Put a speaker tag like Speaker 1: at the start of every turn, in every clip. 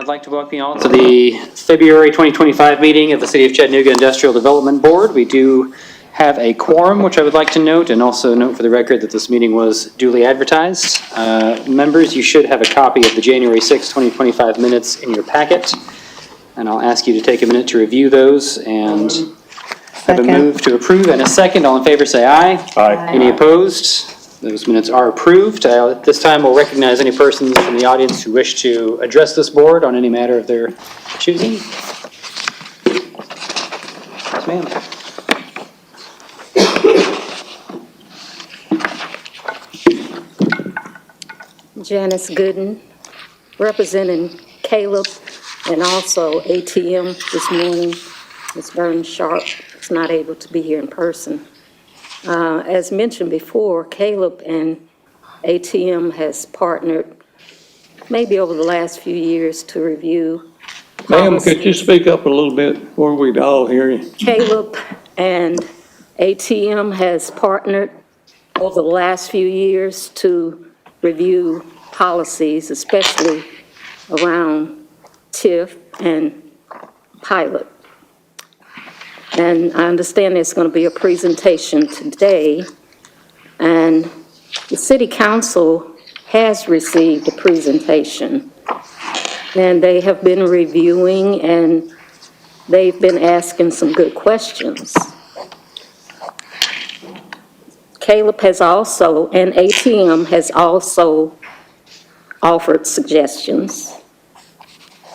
Speaker 1: I'd like to welcome you all to the February 2025 meeting of the City of Chattanooga Industrial Development Board. We do have a quorum, which I would like to note, and also note for the record that this meeting was duly advertised. Members, you should have a copy of the January 6, 2025 minutes in your packet, and I'll ask you to take a minute to review those and have a move to approve and a second. All in favor say aye.
Speaker 2: Aye.
Speaker 1: Any opposed? Those minutes are approved. At this time, we'll recognize any persons from the audience who wish to address this board on any matter of their choosing. Yes, ma'am.
Speaker 3: Janice Gooden, representing Caleb and also ATM this morning. Ms. Vernon Sharp is not able to be here in person. As mentioned before, Caleb and ATM has partnered maybe over the last few years to review
Speaker 2: Ma'am,
Speaker 3: policies.
Speaker 2: could you speak up a little bit where we'd all hear you?
Speaker 3: Caleb and ATM has partnered over the last few years to review policies, especially around TIF and pilot. And I understand there's going to be a presentation today, and the City Council has received a presentation, and they have been reviewing, and they've been asking some good questions. Caleb has also, and ATM has also offered suggestions.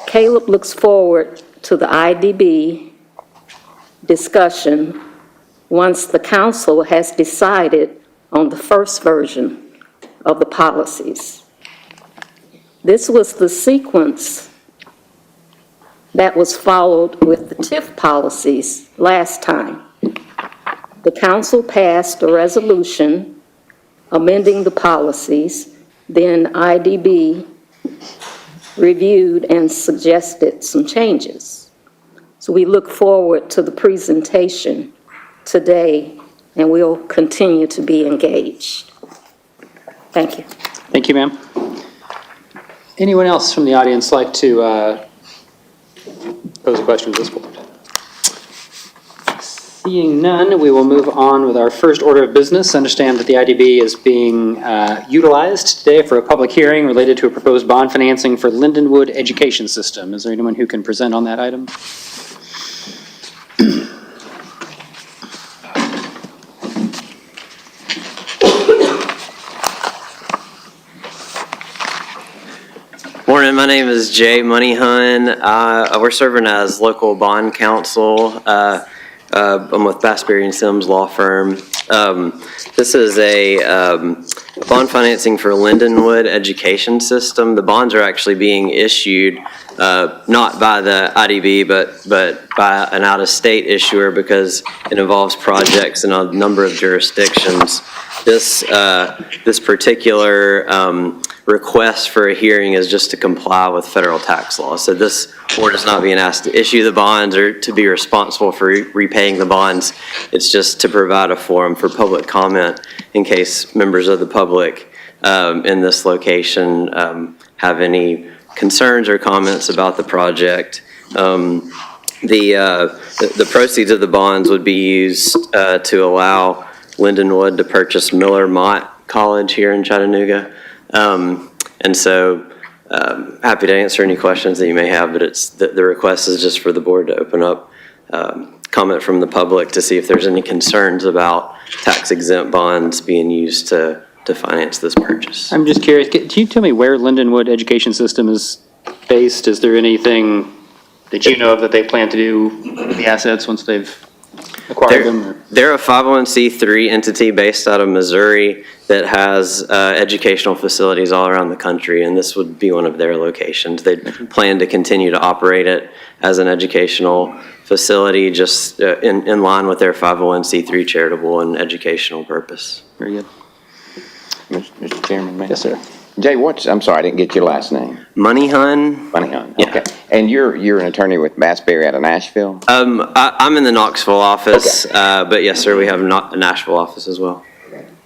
Speaker 3: Caleb looks forward to the IDB discussion once the council has decided on the first version of the policies. This was the sequence that was followed with the TIF policies last time. The council passed a resolution amending the policies, then IDB reviewed and suggested some changes. So we look forward to the presentation today, and we'll continue to be engaged. Thank you.
Speaker 1: Thank you, ma'am. Anyone else from the audience like to pose a question to this board? Seeing none, we will move on with our first order of business. Understand that the IDB is being utilized today for a public hearing related to a proposed bond financing for Lindenwood Education System. Is there anyone who can present on that item?
Speaker 4: Morning, my name is Jay Moneyhun. We're serving as local bond counsel. I'm with Bassberry & Sims Law Firm. This is a bond financing for Lindenwood Education System. The bonds are actually being issued not by the IDB, but by an out-of-state issuer because it involves projects in a number of jurisdictions. This particular request for a hearing is just to comply with federal tax law. So this board is not being asked to issue the bonds or to be responsible for repaying the bonds. It's just to provide a forum for public comment in case members of the public in this location have any concerns or comments about the project. The proceeds of the bonds would be used to allow Lindenwood to purchase Miller Mott College here in Chattanooga. And so happy to answer any questions that you may have, but the request is just for the board to open up comment from the public to see if there's any concerns about tax exempt bonds being used to finance this purchase.
Speaker 1: I'm just curious, can you tell me where Lindenwood Education System is based? Is there anything that you know of that they plan to do with the assets once they've acquired them?
Speaker 4: They're a 501c3 entity based out of Missouri that has educational facilities all around the country, and this would be one of their locations. They plan to continue to operate it as an educational facility, just in line with their 501c3 charitable and educational purpose.
Speaker 1: Very good.
Speaker 5: Mr. Chairman, ma'am.
Speaker 1: Yes, sir.
Speaker 5: Jay, I'm sorry, I didn't get your last name.
Speaker 4: Moneyhun.
Speaker 5: Moneyhun,
Speaker 4: Yeah.
Speaker 5: okay. And you're an attorney with Bassberry out of Nashville?
Speaker 4: I'm in the Knoxville office, but yes, sir, we have a Nashville office as well.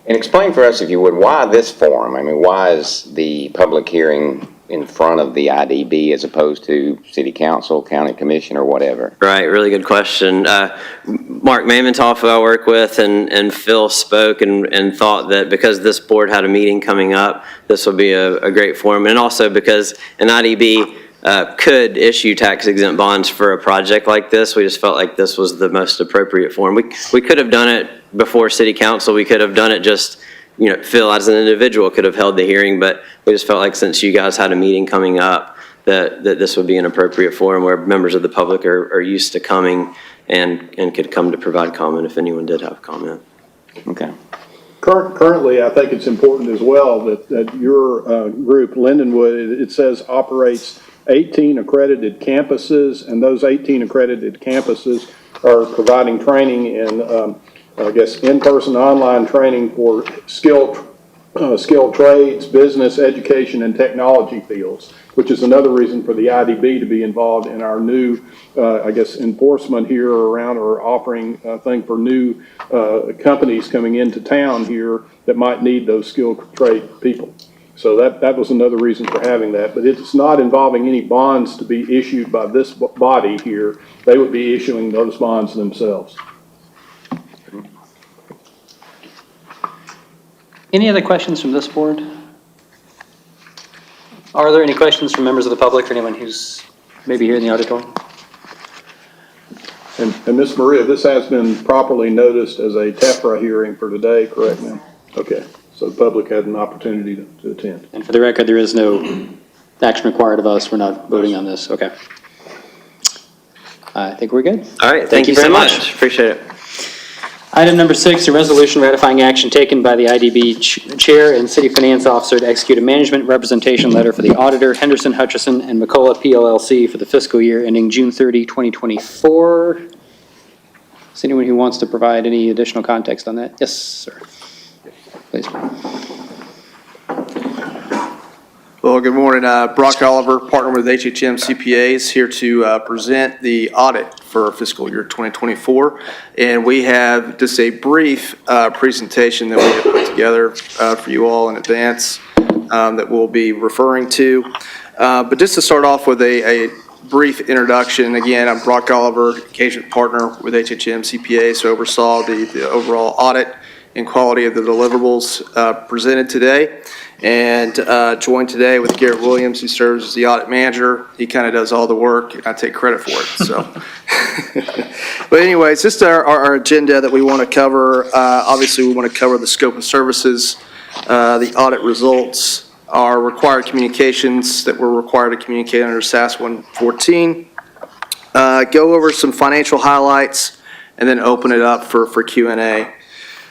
Speaker 5: And explain for us, if you would, why this forum? I mean, why is the public hearing in front of the IDB as opposed to city council, county commission, or whatever?
Speaker 4: Right, really good question. Mark Mamontoff, who I work with, and Phil spoke and thought that because this board had a meeting coming up, this would be a great forum. And also because an IDB could issue tax exempt bonds for a project like this, we just felt like this was the most appropriate forum. We could have done it before city council. We could have done it just, Phil as an individual could have held the hearing, but we just felt like since you guys had a meeting coming up, that this would be an appropriate forum where members of the public are used to coming and could come to provide comment if anyone did have comment.
Speaker 5: Okay.
Speaker 6: Currently, I think it's important as well that your group, Lindenwood, it says operates 18 accredited campuses, and those 18 accredited campuses are providing training in, I guess, in-person, online training for skilled trades, business, education, and technology fields, which is another reason for the IDB to be involved in our new, I guess, enforcement here around, or offering thing for new companies coming into town here that might need those skilled trade people. So that was another reason for having that, but it's not involving any bonds to be issued by this body here. They would be issuing those bonds themselves.
Speaker 1: Any other questions from this board? Are there any questions from members of the public or anyone who's maybe here in the auditorium?
Speaker 6: And Ms. Maria, this has been properly noticed as a TEFRA hearing for today, correct, ma'am? Okay, so the public had an opportunity to attend.
Speaker 1: And for the record, there is no action required of us. We're not voting on this. Okay. I think we're good.
Speaker 4: All right, thank you so much. Appreciate it.
Speaker 1: Item number 6, a resolution ratifying action taken by the IDB Chair and City Finance Officer to execute a management representation letter for the auditor, Henderson, Hutchison, and McCullough PLLC for the fiscal year ending June 30, 2024. Is anyone who wants to provide any additional context on that? Yes, sir. Please.
Speaker 7: Well, good morning. Brock Oliver, partner with HHM CPAs, here to present the audit for fiscal year 2024. And we have just a brief presentation that we have put together for you all in advance that we'll be referring to. But just to start off with a brief introduction, again, I'm Brock Oliver, engagement partner with HHM CPAs, who oversaw the overall audit and quality of the deliverables presented today. And joined today with Garrett Williams, who serves as the audit manager. He kind of does all the work, and I take credit for it. So, but anyways, just our agenda that we want to cover. Obviously, we want to cover the scope of services, the audit results, our required communications that we're required to communicate under SAS 114. Go over some financial highlights, and then open it up for Q&A.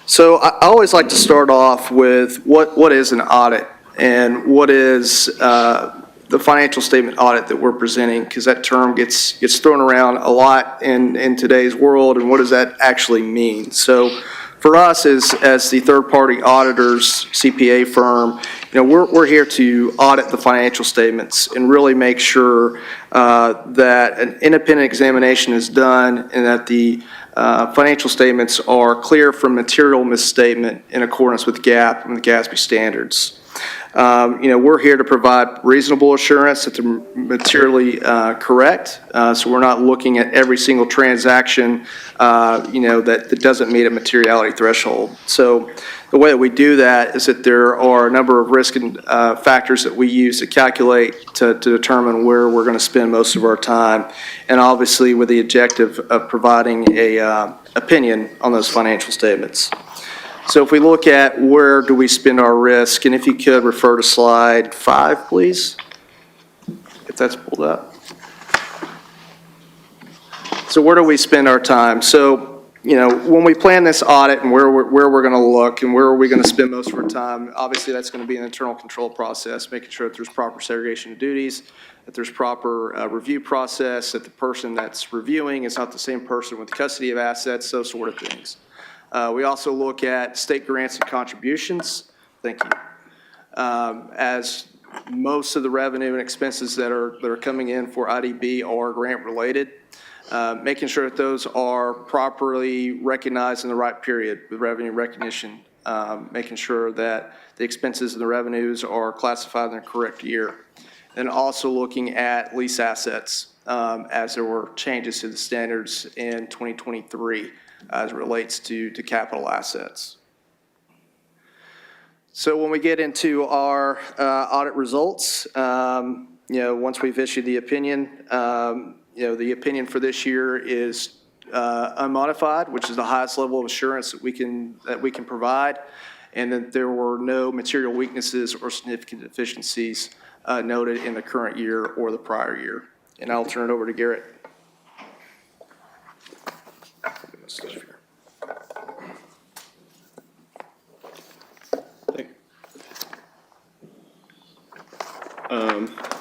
Speaker 7: So I always like to start off with what is an audit and what is the financial statement audit that we're presenting, because that term gets thrown around a lot in today's world, and what does that actually mean? So for us as the third-party auditors, CPA firm, we're here to audit the financial statements and really make sure that an independent examination is done and that the financial statements are clear from material misstatement in accordance with GAAP and the GASB standards. We're here to provide reasonable assurance that they're materially correct. So we're not looking at every single transaction, that doesn't meet a materiality threshold. So the way that we do that is that there are a number of risk and factors that we use to calculate to determine where we're going to spend most of our time, and obviously with the objective of providing a opinion on those financial statements. So if we look at where do we spend our risk, and if you could refer to slide 5, please, if that's pulled up. So where do we spend our time? So, when we plan this audit and where we're going to look and where are we going to spend most of our time, obviously that's going to be an internal control process, making sure that there's proper segregation of duties, that there's proper review process, that the person that's reviewing is not the same person with custody of assets, those sort of things. We also look at state grants and contributions. Thank you. As most of the revenue and expenses that are coming in for IDB are grant related, making sure that those are properly recognized in the right period with revenue recognition, making sure that the expenses and the revenues are classified in the correct year. and also looking at lease assets as there were changes to the standards in 2023 as it relates to capital assets. So when we get into our audit results, once we've issued the opinion, the opinion for this year is unmodified, which is the highest level of assurance that we can provide, and that there were no material weaknesses or significant deficiencies noted in the current year or the prior year. And I'll turn it over to Garrett.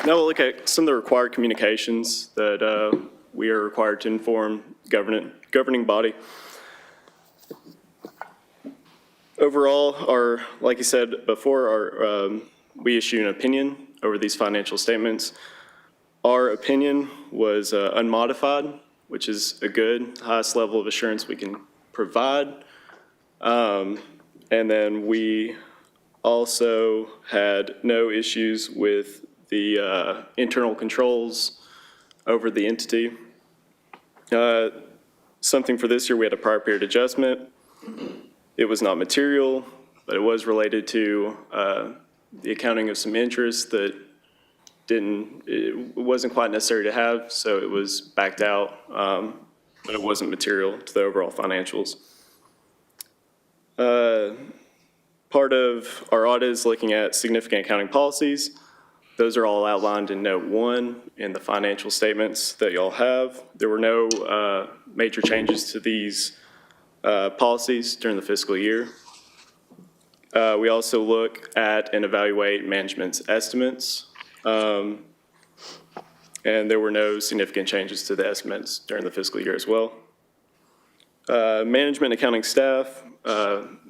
Speaker 8: Now we'll look at some of the required communications that we are required to inform governing body. Overall, like you said before, we issue an opinion over these financial statements. Our opinion was unmodified, which is a good, highest level of assurance we can provide. And then we also had no issues with the internal controls over the entity. Something for this year, we had a prior period adjustment. It was not material, but it was related to the accounting of some interest that it wasn't quite necessary to have, so it was backed out, but it wasn't material to the overall financials. Part of our audit is looking at significant accounting policies. Those are all outlined in Note 1 in the financial statements that y'all have. There were no major changes to these policies during the fiscal year. We also look at and evaluate management's estimates. And there were no significant changes to the estimates during the fiscal year as well. Management accounting staff,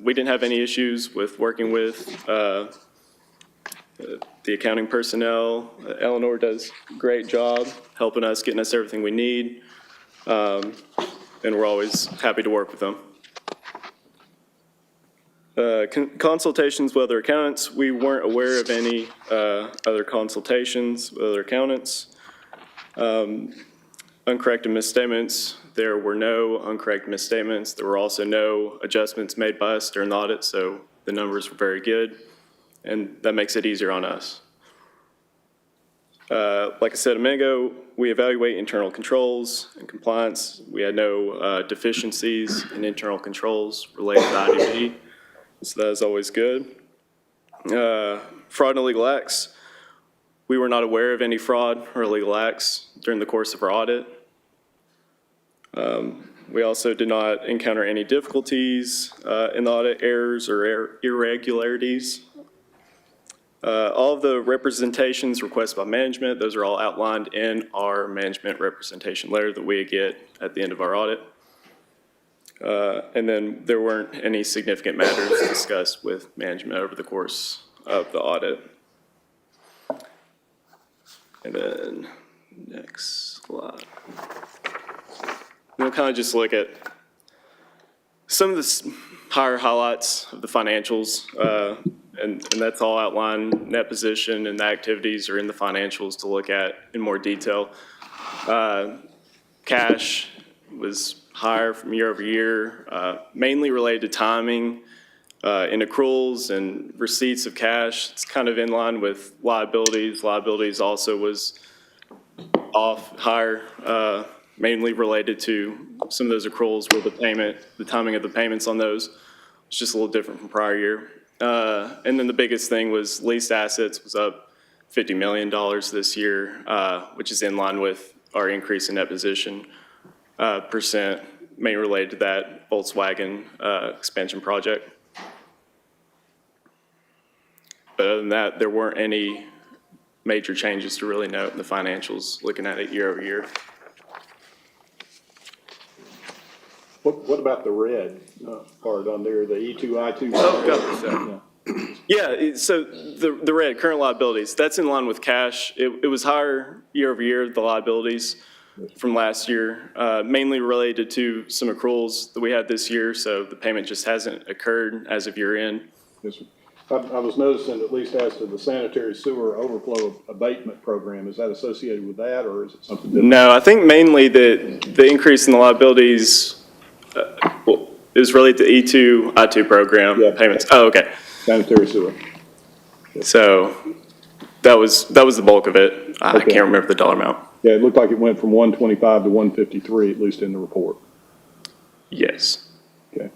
Speaker 8: we didn't have any issues with working with the accounting personnel. Eleanor does a great job helping us, getting us everything we need. And we're always happy to work with them. Consultations with other accountants, we weren't aware of any other consultations with other accountants. Uncorrected misstatements, there were no uncorrected misstatements. There were also no adjustments made by us during the audit, so the numbers were very good, and that makes it easier on us. Like I said a minute ago, we evaluate internal controls and compliance. We had no deficiencies in internal controls related to IDB. So that is always good. Fraud and illegal acts. We were not aware of any fraud or illegal acts during the course of our audit. We also did not encounter any difficulties in the audit, errors or irregularities. All of the representations requested by management, those are all outlined in our management representation letter that we get at the end of our audit. And then there weren't any significant matters discussed with management over the course of the audit. And then next slide. We'll kind of just look at some of the higher highlights of the financials, and that's all outlined. Net position and the activities are in the financials to look at in more detail. Cash was higher from year over year, mainly related to timing in accruals and receipts of cash. It's kind of in line with liabilities. Liabilities also was off higher, mainly related to some of those accruals where the timing of the payments on those was just a little different from prior year. And then the biggest thing was leased assets was up $50 million this year, which is in line with our increase in net position percent, mainly related to that Volkswagen expansion project. But other than that, there weren't any major changes to really note in the financials, looking at it year over year.
Speaker 6: What about the red part on there, the E2, I2?
Speaker 8: Oh, yeah, so the red, current liabilities, that's in line with cash. It was higher year over year, the liabilities from last year, mainly related to some accruals that we had this year, so the payment just hasn't occurred as of year end.
Speaker 6: Yes, sir. I was noticing, at least as to the sanitary sewer overflow abatement program, is that associated with that, or is it something different?
Speaker 8: No, I think mainly the increase in the liabilities is related to E2, I2 program
Speaker 6: Yeah.
Speaker 8: payments. Oh, okay.
Speaker 6: Sanitary sewer.
Speaker 8: So that was the bulk of it. I
Speaker 6: Okay.
Speaker 8: can't remember the dollar amount.
Speaker 6: Yeah, it looked like it went from 125 to 153, at least in the report.
Speaker 8: Yes.
Speaker 6: Okay.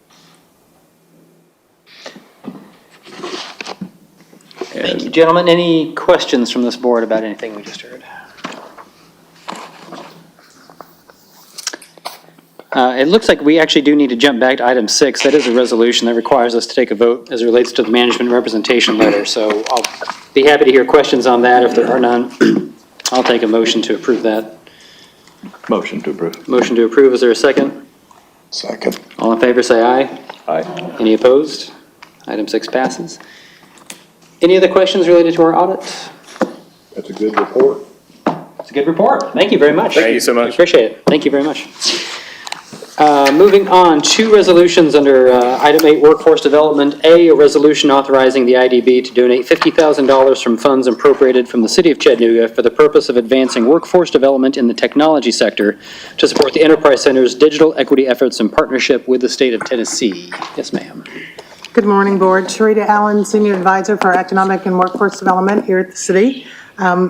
Speaker 1: Thank you, gentlemen. Any questions from this board about anything we just heard? It looks like we actually do need to jump back to item 6. That is a resolution that requires us to take a vote as it relates to the management representation letter. So I'll be happy to hear questions on that if there are none. I'll take a motion to approve that.
Speaker 2: Motion to approve.
Speaker 1: Motion to approve, is there a second?
Speaker 2: Second.
Speaker 1: All in favor, say aye.
Speaker 2: Aye.
Speaker 1: Any opposed? Item 6 passes. Any other questions related to our audit?
Speaker 6: That's a good report.
Speaker 1: It's a good report. Thank you very much.
Speaker 8: Thank you so much.
Speaker 1: I appreciate it. Thank you very much. Moving on, 2 resolutions under item 8, workforce development. A resolution authorizing the IDB to donate $50,000 from funds appropriated from the city of Chattanooga for the purpose of advancing workforce development in the technology sector to support the Enterprise Center's digital equity efforts in partnership with the state of Tennessee. Yes, ma'am.
Speaker 9: Good morning, Board. Sharita Allen, Senior Advisor for Economic and Workforce Development here at the city.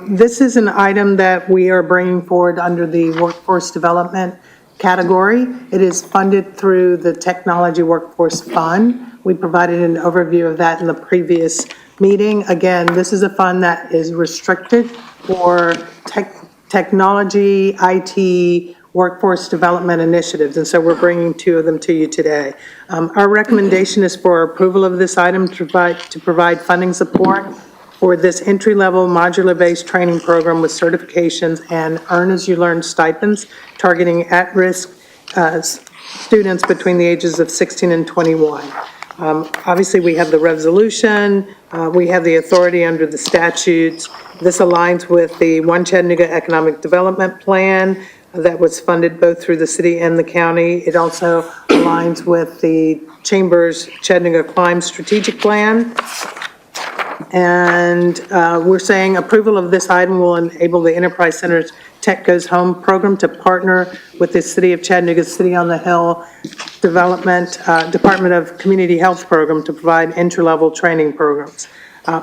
Speaker 9: This is an item that we are bringing forward under the Workforce Development category. It is funded through the Technology Workforce Fund. We provided an overview of that in the previous meeting. Again, this is a fund that is restricted for technology, IT, workforce development initiatives, and so we're bringing 2 of them to you today. Our recommendation is for approval of this item to provide funding support for this entry-level modular-based training program with certifications and earn-as-you-learn stipends targeting at-risk students between the ages of 16 and 21. Obviously, we have the resolution, we have the authority under the statutes. This aligns with the One Chattanooga Economic Development Plan that was funded both through the city and the county. It also aligns with the Chamber's Chattanooga Climb Strategic Plan. And we're saying approval of this item will enable the Enterprise Center's Tech Goes Home program to partner with the City of Chattanooga City on the Hill Department of Community Health Program to provide entry-level training programs.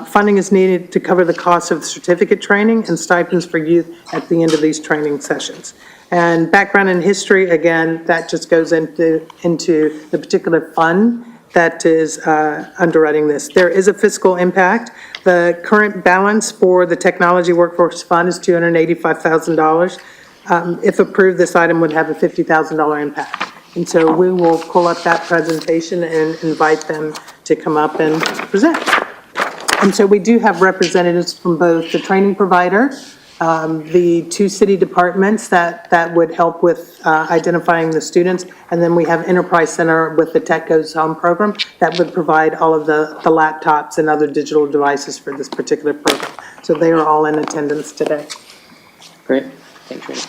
Speaker 9: Funding is needed to cover the cost of certificate training and stipends for youth at the end of these training sessions. And background and history, again, that just goes into the particular fund that is underwriting this. There is a fiscal impact. The current balance for the Technology Workforce Fund is $285,000. If approved, this item would have a $50,000 impact. And so we will pull up that presentation and invite them to come up and present. And so we do have representatives from both the training provider, the 2 city departments that would help with identifying the students, and then we have Enterprise Center with the Tech Goes Home program that would provide all of the laptops and other digital devices for this particular program. So they are all in attendance today.
Speaker 1: Great. Thanks, Rita.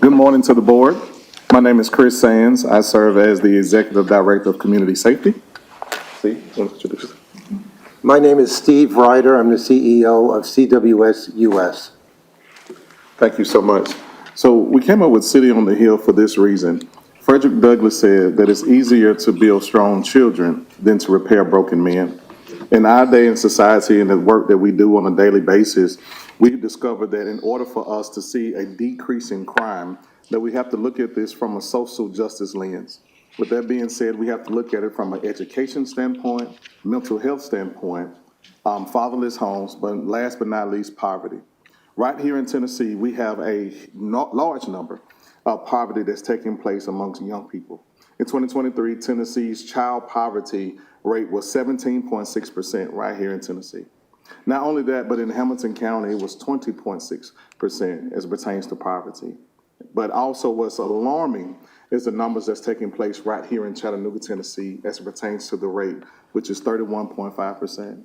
Speaker 10: Good morning to the board. My name is Chris Sands. I serve as the Executive Director of Community Safety. Steve, you want to introduce yourself?
Speaker 11: My name is Steve Ryder. I'm the CEO of CWS US.
Speaker 10: Thank you so much. So we came up with City on the Hill for this reason. Frederick Douglass said that it's easier to build strong children than to repair broken men. In our day in society and the work that we do on a daily basis, we've discovered that in order for us to see a decrease in crime, that we have to look at this from a social justice lens. With that being said, we have to look at it from an education standpoint, mental health standpoint, fatherless homes, but last but not least, poverty. Right here in Tennessee, we have a large number of poverty that's taking place amongst young people. In 2023, Tennessee's child poverty rate was 17.6% right here in Tennessee. Not only that, but in Hamilton County, it was 20.6% as it pertains to poverty. But also what's alarming is the numbers that's taking place right here in Chattanooga, Tennessee, as it pertains to the rate, which is 31.5%.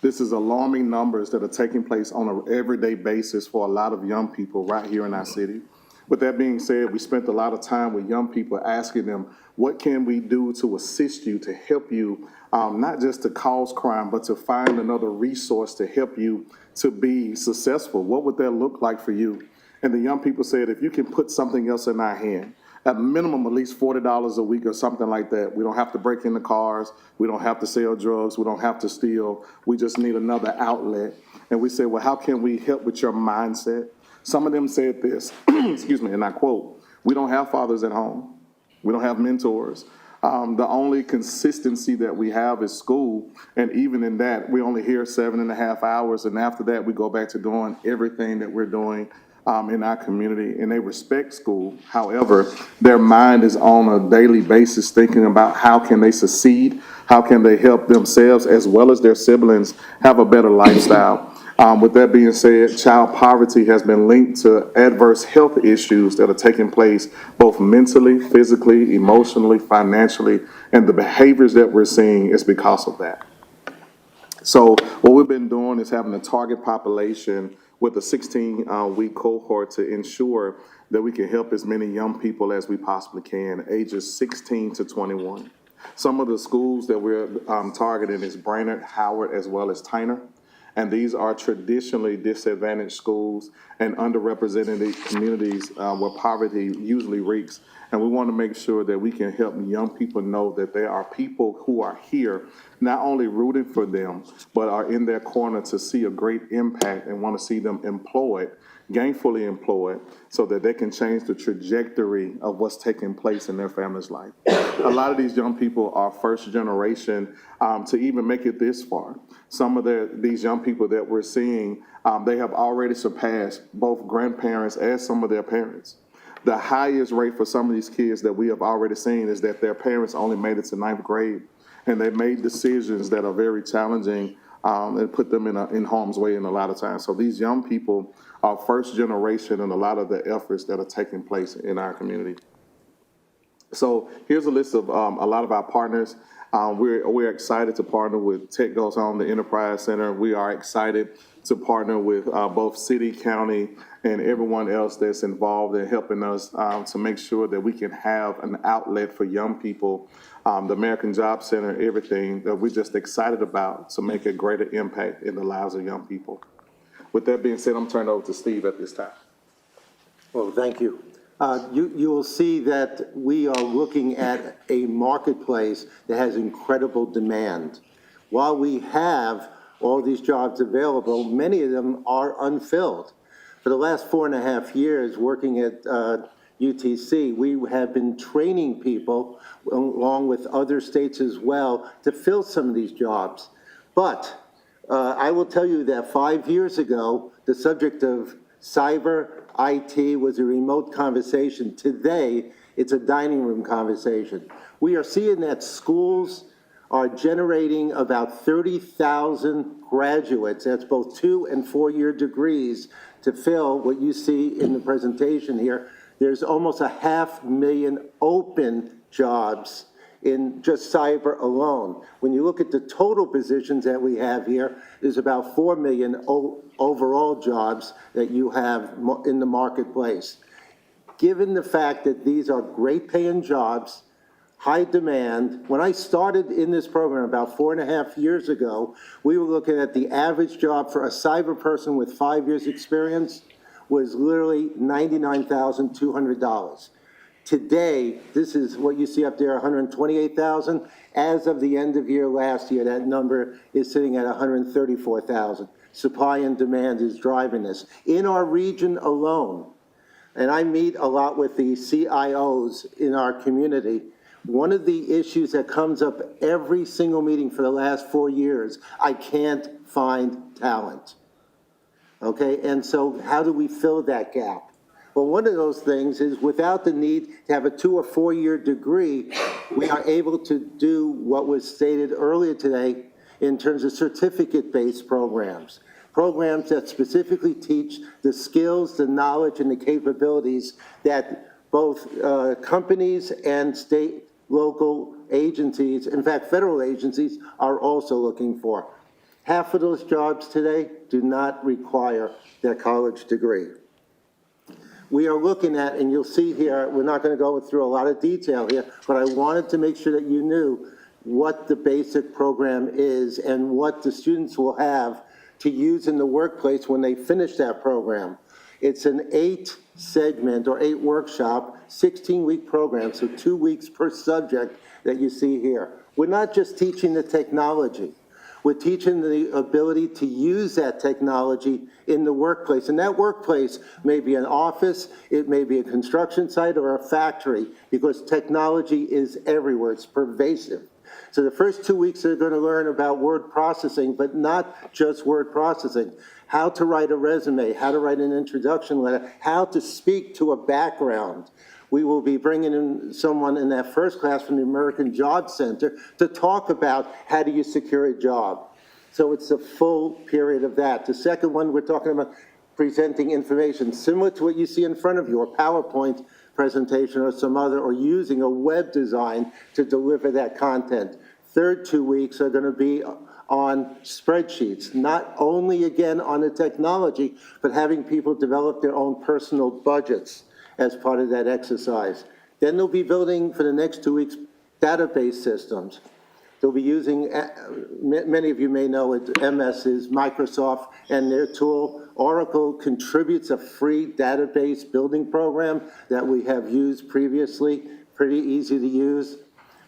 Speaker 10: This is alarming numbers that are taking place on an everyday basis for a lot of young people right here in our city. With that being said, we spent a lot of time with young people asking them, what can we do to assist you, to help you, not just to cause crime, but to find another resource to help you to be successful? What would that look like for you? And the young people said, if you can put something else in our hand, at minimum at least $40 a week or something like that. We don't have to break into cars. We don't have to sell drugs. We don't have to steal. We just need another outlet. And we said, well, how can we help with your mindset? Some of them said this, excuse me, and I quote, we don't have fathers at home. We don't have mentors. The only consistency that we have is school. And even in that, we only hear 7.5 hours. And after that, we go back to doing everything that we're doing in our community, and they respect school. However, their mind is on a daily basis thinking about how can they succeed, how can they help themselves as well as their siblings have a better lifestyle. With that being said, child poverty has been linked to adverse health issues that are taking place both mentally, physically, emotionally, financially, and the behaviors that we're seeing is because of that. So what we've been doing is having a target population with a 16-week cohort to ensure that we can help as many young people as we possibly can, ages 16 to 21. Some of the schools that we're targeting is Brainerd, Howard, as well as Tyner. And these are traditionally disadvantaged schools and underrepresented communities where poverty usually reeks. And we want to make sure that we can help young people know that there are people who are here, not only rooting for them, but are in their corner to see a great impact and want to see them employed, gainfully employed, so that they can change the trajectory of what's taking place in their family's life. A lot of these young people are first generation to even make it this far. Some of these young people that we're seeing, they have already surpassed both grandparents and some of their parents. The highest rate for some of these kids that we have already seen is that their parents only made it to 9th grade, and they made decisions that are very challenging and put them in harm's way in a lot of times. So these young people are first generation in a lot of the efforts that are taking place in our community. So here's a list of a lot of our partners. We're excited to partner with Tech Goes Home, the Enterprise Center. We are excited to partner with both city, county, and everyone else that's involved in helping us to make sure that we can have an outlet for young people, the American Job Center, everything that we're just excited about to make a greater impact in the lives of young people. With that being said, I'm turning over to Steve at this time.
Speaker 11: Well, thank you. You will see that we are looking at a marketplace that has incredible demand. While we have all these jobs available, many of them are unfilled. For the last 4.5 years working at UTC, we have been training people, along with other states as well, to fill some of these jobs. But I will tell you that 5 years ago, the subject of cyber IT was a remote conversation. Today, it's a dining room conversation. We are seeing that schools are generating about 30,000 graduates, that's both 2- and 4-year degrees, to fill what you see in the presentation here. There's almost 500,000 open jobs in just cyber alone. When you look at the total positions that we have here, there's about 4 million overall jobs that you have in the marketplace. Given the fact that these are great paying jobs, high demand, when I started in this program about 4.5 years ago, we were looking at the average job for a cyber person with 5 years experience was literally $99,200. Today, this is what you see up there, 128,000. As of the end of year last year, that number is sitting at 134,000. Supply and demand is driving this. In our region alone, and I meet a lot with the CIOs in our community, one of the issues that comes up every single meeting for the last 4 years, I can't find talent. Okay, and so how do we fill that gap? Well, one of those things is without the need to have a 2- or 4-year degree, we are able to do what was stated earlier today in terms of certificate-based programs. Programs that specifically teach the skills, the knowledge, and the capabilities that both companies and state, local agencies, in fact, federal agencies, are also looking for. Half of those jobs today do not require their college degree. we are looking at, and you'll see here, we're not going to go through a lot of detail here, but I wanted to make sure that you knew what the basic program is and what the students will have to use in the workplace when they finish that program. It's an 8-segment or 8-workshop, 16-week program, so 2 weeks per subject that you see here. We're not just teaching the technology. We're teaching the ability to use that technology in the workplace. And that workplace may be an office, it may be a construction site or a factory, because technology is everywhere, it's pervasive. So the first 2 weeks they're going to learn about word processing, but not just word processing. How to write a resume, how to write an introduction letter, how to speak to a background. We will be bringing in someone in that first class from the American Job Center to talk about how do you secure a job. So it's a full period of that. The second one, we're talking about presenting information similar to what you see in front of you, a PowerPoint presentation or some other, or using a web design to deliver that content. Third 2 weeks are going to be on spreadsheets, not only again on the technology, but having people develop their own personal budgets as part of that exercise. Then they'll be building for the next 2 weeks database systems. They'll be using, many of you may know it, MS is Microsoft and their tool. Oracle contributes a free database building program that we have used previously, pretty easy to use.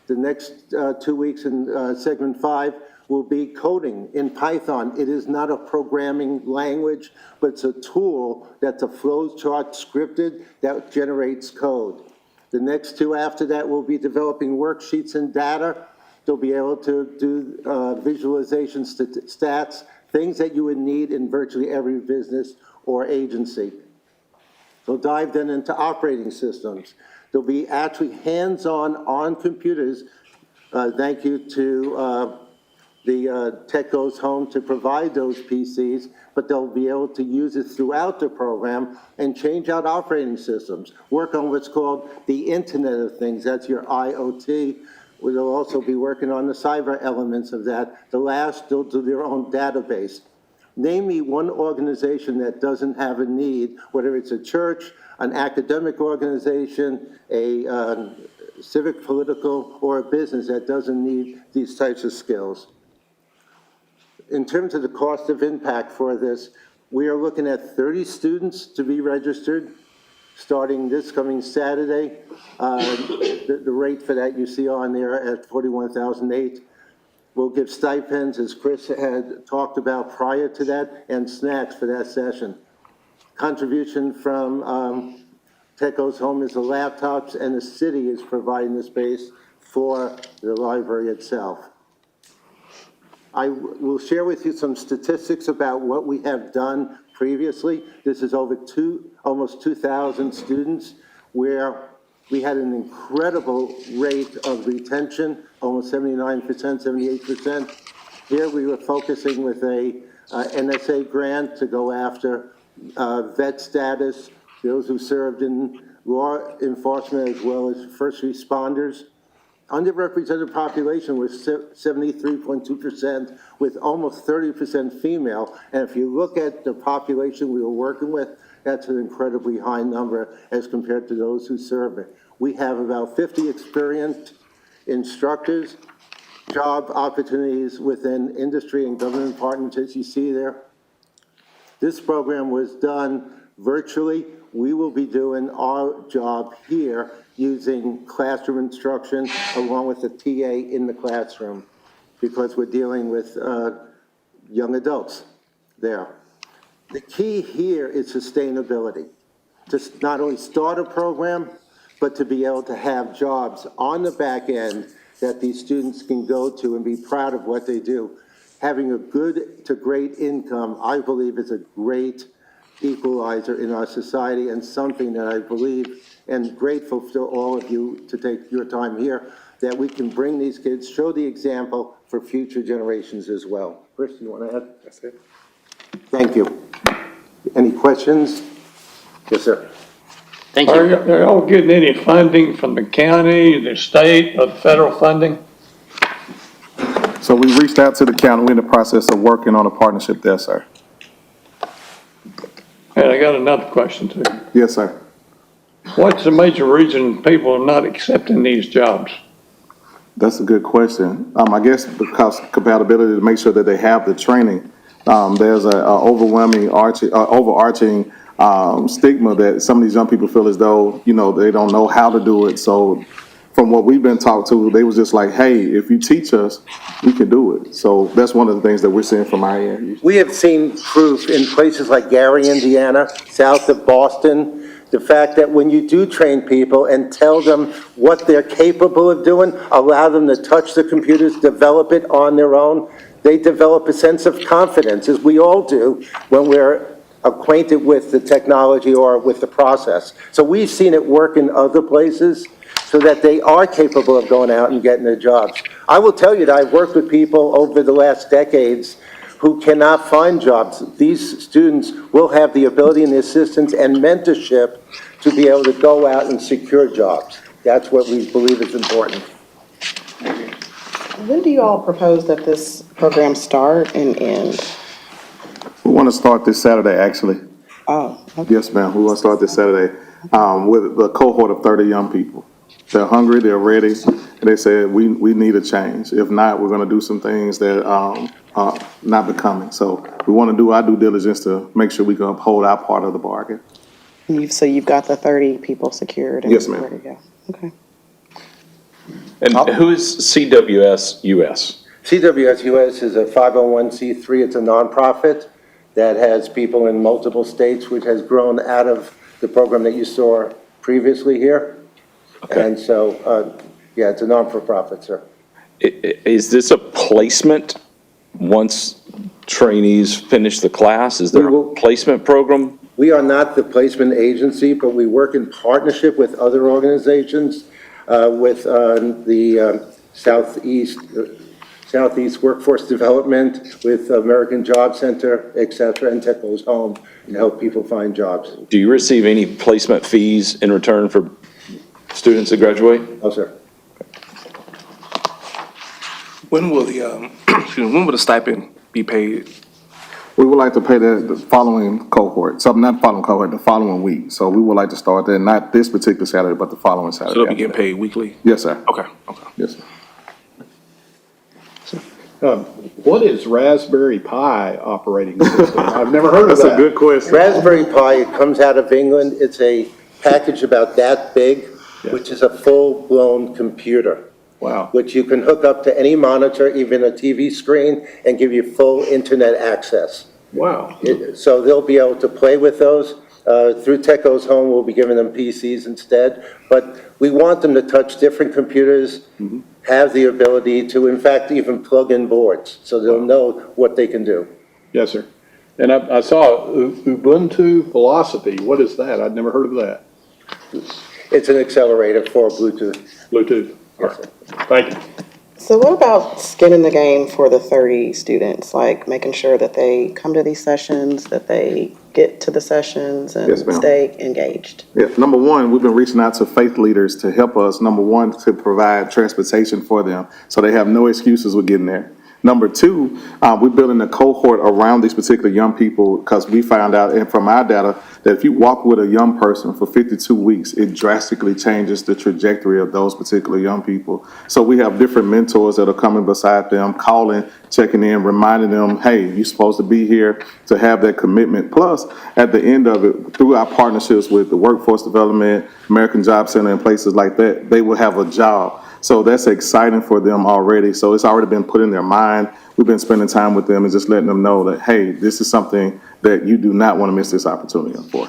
Speaker 11: The next 2 weeks in segment 5 will be coding in Python. It is not a programming language, but it's a tool that's a flow chart scripted that generates code. The next 2 after that will be developing worksheets and data. They'll be able to do visualization stats, things that you would need in virtually every business or agency. They'll dive then into operating systems. They'll be actually hands-on on computers. Thank you to the Tech Goes Home to provide those PCs, but they'll be able to use it throughout the program and change out operating systems. Work on what's called the Internet of Things, that's your IoT. We'll also be working on the cyber elements of that. The last, they'll do their own database. Name me one organization that doesn't have a need, whether it's a church, an academic organization, a civic, political, or a business that doesn't need these types of skills. In terms of the cost of impact for this, we are looking at 30 students to be registered starting this coming Saturday. The rate for that you see on there at $41,008. We'll give stipends, as Chris had talked about prior to that, and snacks for that session. Contribution from Tech Goes Home is the laptops, and the city is providing the space for the library itself. I will share with you some statistics about what we have done previously. This is over almost 2,000 students, where we had an incredible rate of retention, almost 79%, 78%. Here we were focusing with a NSA grant to go after vet status, those who served in law enforcement as well as first responders. Underrepresented population was 73.2%, with almost 30% female. And if you look at the population we were working with, that's an incredibly high number as compared to those who serve it. We have about 50 experienced instructors, job opportunities within industry and government partners, as you see there. This program was done virtually. We will be doing our job here using classroom instruction along with the TA in the classroom, because we're dealing with young adults there. The key here is sustainability. To not only start a program, but to be able to have jobs on the back end that these students can go to and be proud of what they do. Having a good to great income, I believe, is a great equalizer in our society, and something that I believe and grateful to all of you to take your time here, that we can bring these kids, show the example for future generations as well. Chris, you want to add?
Speaker 10: That's it.
Speaker 11: Thank you. Any questions? Yes, sir.
Speaker 1: Thank
Speaker 2: Are
Speaker 1: you.
Speaker 2: y'all getting any funding from the county, the state, or the federal funding?
Speaker 10: So we reached out to the county. We're in the process of working on a partnership there, sir.
Speaker 2: And I got another question too.
Speaker 10: Yes, sir.
Speaker 2: What's the major reason people are not accepting these jobs?
Speaker 10: That's a good question. I guess because compatibility to make sure that they have the training. There's a overwhelming overarching stigma that some of these young people feel as though, they don't know how to do it. So from what we've been talked to, they was just like, hey, if you teach us, we can do it. So that's one of the things that we're seeing from our end.
Speaker 11: We have seen proof in places like Gary, Indiana, south of Boston, the fact that when you do train people and tell them what they're capable of doing, allow them to touch the computers, develop it on their own, they develop a sense of confidence, as we all do when we're acquainted with the technology or with the process. So we've seen it work in other places so that they are capable of going out and getting their jobs. I will tell you that I've worked with people over the last decades who cannot find jobs. These students will have the ability and the assistance and mentorship to be able to go out and secure jobs. That's what we believe is important.
Speaker 12: When do you all propose that this program start and end?
Speaker 10: We want to start this Saturday, actually.
Speaker 12: Oh, okay.
Speaker 10: Yes, ma'am. We want to start this Saturday with a cohort of 30 young people. They're hungry, they're ready, and they said, we need a change. If not, we're going to do some things that are not becoming. So we want to do our due diligence to make sure we can uphold our part of the bargain.
Speaker 12: So you've got the 30 people secured? And
Speaker 10: Yes, ma'am.
Speaker 12: ready to go. Okay.
Speaker 13: And who is CWS US?
Speaker 11: CWS US is a 501c3. It's a nonprofit that has people in multiple states, which has grown out of the program that you saw previously here.
Speaker 13: Okay.
Speaker 11: And so, yeah, it's a non-for-profit, sir.
Speaker 13: Is this a placement once trainees finish the class? Is there a placement program?
Speaker 11: We are not the placement agency, but we work in partnership with other organizations, with the Southeast Workforce Development, with American Job Center, et cetera, and Tech Goes Home, and help people find jobs.
Speaker 13: Do you receive any placement fees in return for students that graduate?
Speaker 11: No, sir.
Speaker 14: When will the stipend be paid?
Speaker 10: We would like to pay the following cohort, so not following cohort, the following week. So we would like to start that, not this particular Saturday, but the following Saturday.
Speaker 14: So they'll be getting paid weekly?
Speaker 10: Yes, sir.
Speaker 14: Okay.
Speaker 10: Yes, sir.
Speaker 6: What is Raspberry Pi operating system? I've never heard of that.
Speaker 10: That's a good question.
Speaker 11: Raspberry Pi, it comes out of England. It's a package about that big, which is a full-blown computer.
Speaker 6: Wow.
Speaker 11: Which you can hook up to any monitor, even a TV screen, and give you full internet access.
Speaker 6: Wow.
Speaker 11: So they'll be able to play with those. Through Tech Goes Home, we'll be giving them PCs instead. But we want them to touch different computers, have the ability to, in fact, even plug in boards, so they'll know what they can do.
Speaker 6: Yes, sir. And I saw Ubuntu Philosophy. What is that? I'd never heard of that.
Speaker 11: It's an accelerator for Bluetooth.
Speaker 6: Bluetooth. All right. Thank you.
Speaker 12: So what about skin in the game for the 30 students, like making sure that they come to these sessions, that they get to the sessions and
Speaker 10: Yes, ma'am.
Speaker 12: stay engaged?
Speaker 10: Yeah, number one, we've been reaching out to faith leaders to help us, number one, to provide transportation for them so they have no excuses with getting there. Number two, we're building a cohort around these particular young people because we found out, and from our data, that if you walk with a young person for 52 weeks, it drastically changes the trajectory of those particular young people. So we have different mentors that are coming beside them, calling, checking in, reminding them, hey, you're supposed to be here, to have that commitment. Plus, at the end of it, through our partnerships with the Workforce Development, American Job Center, and places like that, they will have a job. So that's exciting for them already. So it's already been put in their mind. We've been spending time with them and just letting them know that, hey, this is something that you do not want to miss this opportunity for.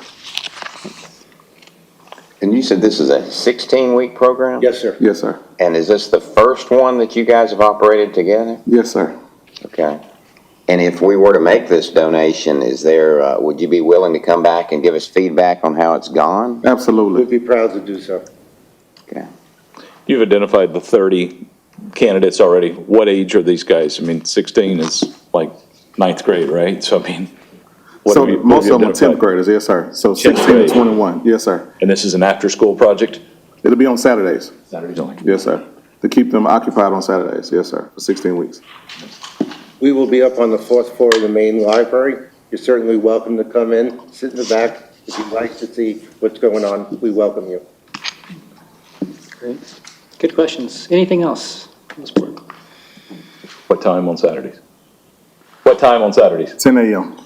Speaker 5: And you said this is a 16-week program?
Speaker 11: Yes, sir.
Speaker 10: Yes, sir.
Speaker 5: And is this the first one that you guys have operated together?
Speaker 10: Yes, sir.
Speaker 5: Okay. And if we were to make this donation, would you be willing to come back and give us feedback on how it's gone?
Speaker 10: Absolutely.
Speaker 11: We'd be proud to do so.
Speaker 5: Okay.
Speaker 13: You've identified the 30 candidates already. What age are these guys? I mean, 16 is like ninth grade, right? So, I mean,
Speaker 10: So most of them are 10th graders, yes, sir. So 16 to 21, yes, sir.
Speaker 13: And this is an after-school project?
Speaker 10: It'll be on Saturdays.
Speaker 13: Saturdays only?
Speaker 10: Yes, sir. To keep them occupied on Saturdays, yes, sir, for 16 weeks.
Speaker 11: We will be up on the 4th floor of the main library. You're certainly welcome to come in, sit in the back, If you'd like to see what's going on, we welcome you.
Speaker 1: Great. Good questions. Anything else on this board?
Speaker 13: What time on Saturdays? What time on Saturdays?
Speaker 10: 10 a.m.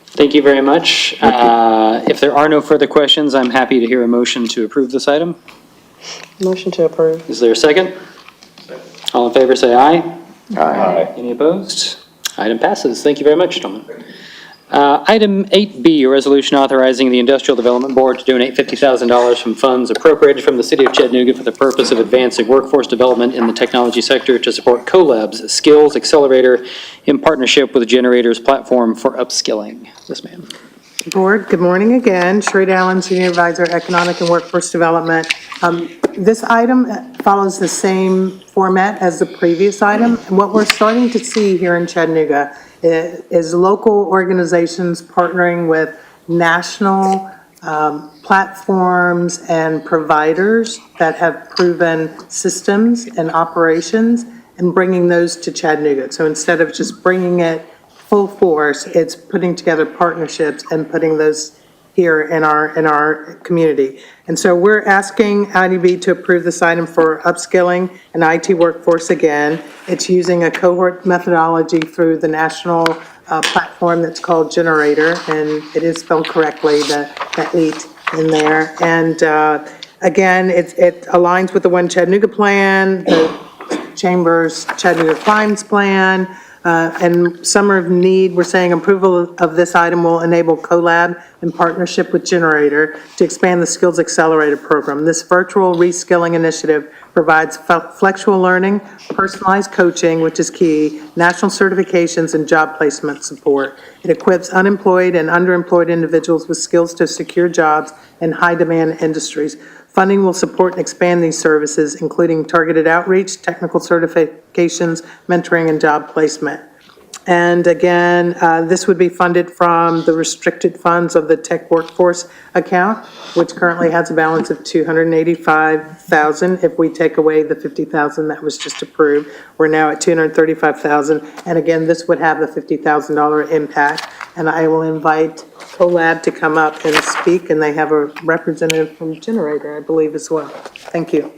Speaker 1: Thank you very much. If there are no further questions, I'm happy to hear a motion to approve this item.
Speaker 12: Motion to approve.
Speaker 1: Is there a second? All in favor, say aye.
Speaker 13: Aye.
Speaker 1: Any opposed? Item passes. Thank you very much, gentlemen. Item 8B, a resolution authorizing the Industrial Development Board to donate $50,000 from funds appropriated from the City of Chattanooga for the purpose of advancing workforce development in the technology sector to support CoLab's Skills Accelerator in partnership with Generator's platform for upskilling. Yes, ma'am.
Speaker 9: Board, good morning again. Sherita Allen, Senior Advisor, Economic and Workforce Development. This item follows the same format as the previous item. And what we're starting to see here in Chattanooga is local organizations partnering with national platforms and providers that have proven systems and operations and bringing those to Chattanooga. So instead of just bringing it full force, it's putting together partnerships and putting those here in our community. And so we're asking IDB to approve this item for upskilling an IT workforce again. It's using a cohort methodology through the national platform that's called Generator, and it is spelled correctly, the 8 in there. And again, it aligns with the One Chattanooga plan, the Chamber's Chattanooga Climbs Plan, and Summer of Need. We're saying approval of this item will enable CoLab in partnership with Generator to expand the Skills Accelerator program. This virtual reskilling initiative provides flexible learning, personalized coaching, which is key, national certifications, and job placement support. It equips unemployed and underemployed individuals with skills to secure jobs in high-demand industries. Funding will support and expand these services, including targeted outreach, technical certifications, mentoring, and job placement. And again, this would be funded from the restricted funds of the Tech Workforce account, which currently has a balance of $285,000. If we take away the $50,000 that was just approved, we're now at $235,000. And again, this would have a $50,000 impact. And I will invite CoLab to come up and speak, and they have a representative from Generator, I believe, as well. Thank you.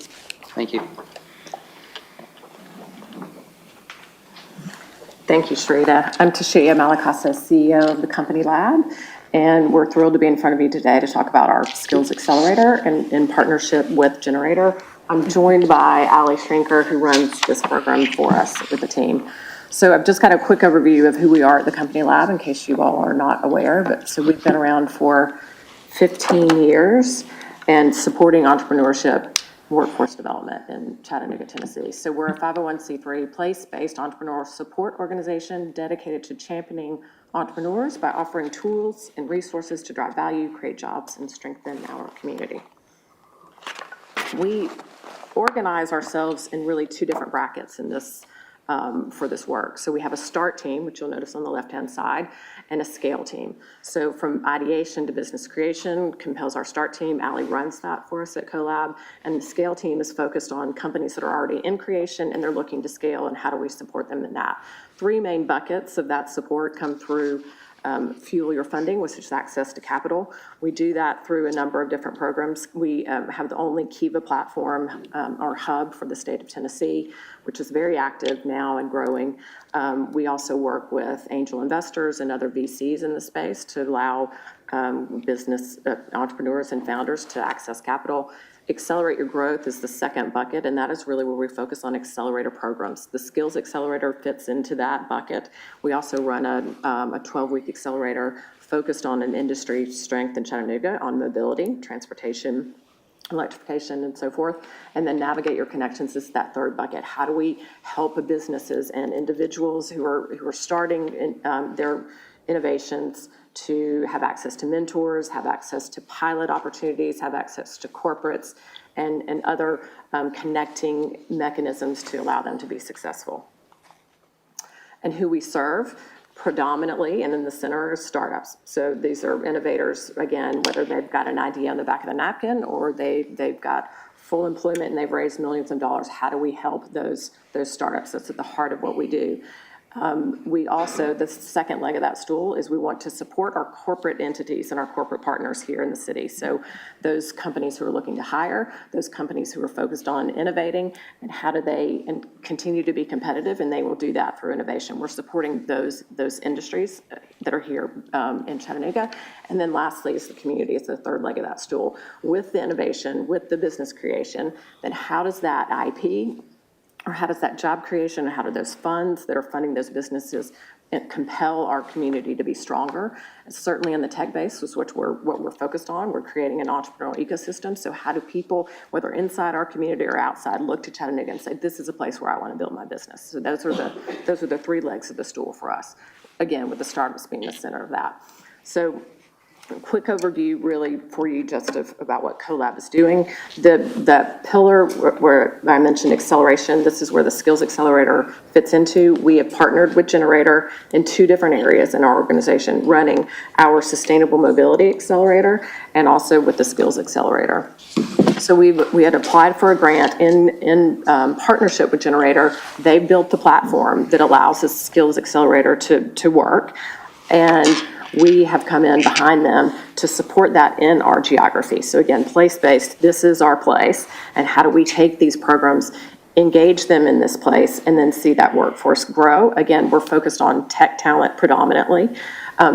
Speaker 1: Thank you.
Speaker 15: Thank you, Sharita. I'm Tashia Malakasa, CEO of the Company Lab, and we're thrilled to be in front of you today to talk about our Skills Accelerator and in partnership with Generator. I'm joined by Ali Shrinker, who runs this program for us with the team. So I've just got a quick overview of who we are at the Company Lab, in case you all are not aware. But so we've been around for 15 years and supporting entrepreneurship, workforce development in Chattanooga, Tennessee. So we're a 501c3 place-based entrepreneurial support organization dedicated to championing entrepreneurs by offering tools and resources to drive value, create jobs, and strengthen our community. We organize ourselves in really two different brackets in this for this work. So we have a start team, which you'll notice on the left-hand side, and a scale team. So from ideation to business creation compels our start team. Ali runs that for us at CoLab, and the scale team is focused on companies that are already in creation and they're looking to scale, and how do we support them in that. Three main buckets of that support come through fuel your funding, which is access to capital. We do that through a number of different programs. We have the only Kiva platform, our hub for the state of Tennessee, which is very active now and growing. We also work with angel investors and other VCs in the space to allow business entrepreneurs and founders to access capital. Accelerate Your Growth is the second bucket, and that is really where we focus on accelerator programs. The Skills Accelerator fits into that bucket. We also run a 12-week accelerator focused on an industry strength in Chattanooga on mobility, transportation, electrification, and so forth. And then Navigate Your Connections is that third bucket. How do we help businesses and individuals who are starting in, their innovations to have access to mentors, have access to pilot opportunities, have access to corporates, and other connecting mechanisms to allow them to be successful. And who we serve predominantly, and in the center, are startups. So these are innovators, again, whether they've got an idea on the back of the napkin or they've got full employment and they've raised millions of dollars. How do we help those startups? That's at the heart of what we do. We also, the second leg of that stool is we want to support our corporate entities and our corporate partners here in the city. So those companies who are looking to hire, those companies who are focused on innovating, and how do they continue to be competitive, and they will do that through innovation. We're supporting those industries that are here in Chattanooga. And then lastly is the community. It's the third leg of that stool. With the innovation, with the business creation, then how does that IP, or how does that job creation, and how do those funds that are funding those businesses compel our community to be stronger? And certainly in the tech base, is what we're focused on. We're creating an entrepreneurial ecosystem. So how do people, whether inside our community or outside, look to Chattanooga and say, this is a place where I want to build my business? So those are the three legs of the stool for us. Again, with the startups being the center of that. So quick overview really for you just about what CoLab is doing. The pillar where I mentioned acceleration, this is where the Skills Accelerator fits into. We have partnered with Generator in two different areas in our organization, running our Sustainable Mobility Accelerator and also with the Skills Accelerator. So we had applied for a grant in partnership with Generator. They built the platform that allows the Skills Accelerator to work, and we have come in behind them to support that in our geography. So again, place-based, this is our place, and how do we take these programs, engage them in this place, and then see that workforce grow? Again, we're focused on tech talent predominantly.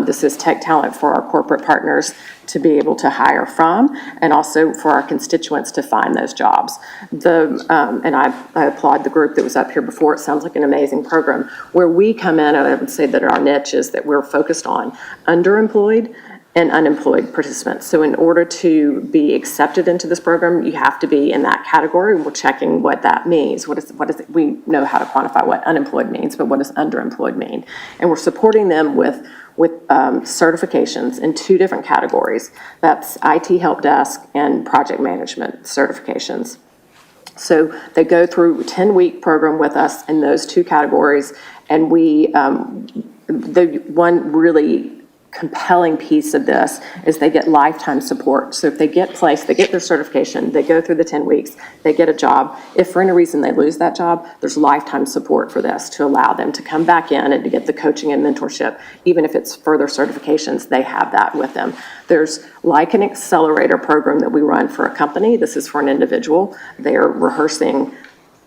Speaker 15: This is tech talent for our corporate partners to be able to hire from, and also for our constituents to find those jobs. And I applaud the group that was up here before. It sounds like an amazing program. Where we come in, and I would say that our niche is that we're focused on underemployed and unemployed participants. So in order to be accepted into this program, you have to be in that category. We're checking what that means. What is it? We know how to quantify what unemployed means, but what does underemployed mean? And we're supporting them with certifications in two different categories. That's IT help desk and project management certifications. So they go through a 10-week program with us in those two categories, and the one really compelling piece of this is they get lifetime support. So if they get placed, they get their certification, they go through the 10 weeks, they get a job. If for any reason they lose that job, there's lifetime support for this to allow them to come back in and to get the coaching and mentorship. Even if it's further certifications, they have that with them. There's like an accelerator program that we run for a company. This is for an individual. They are rehearsing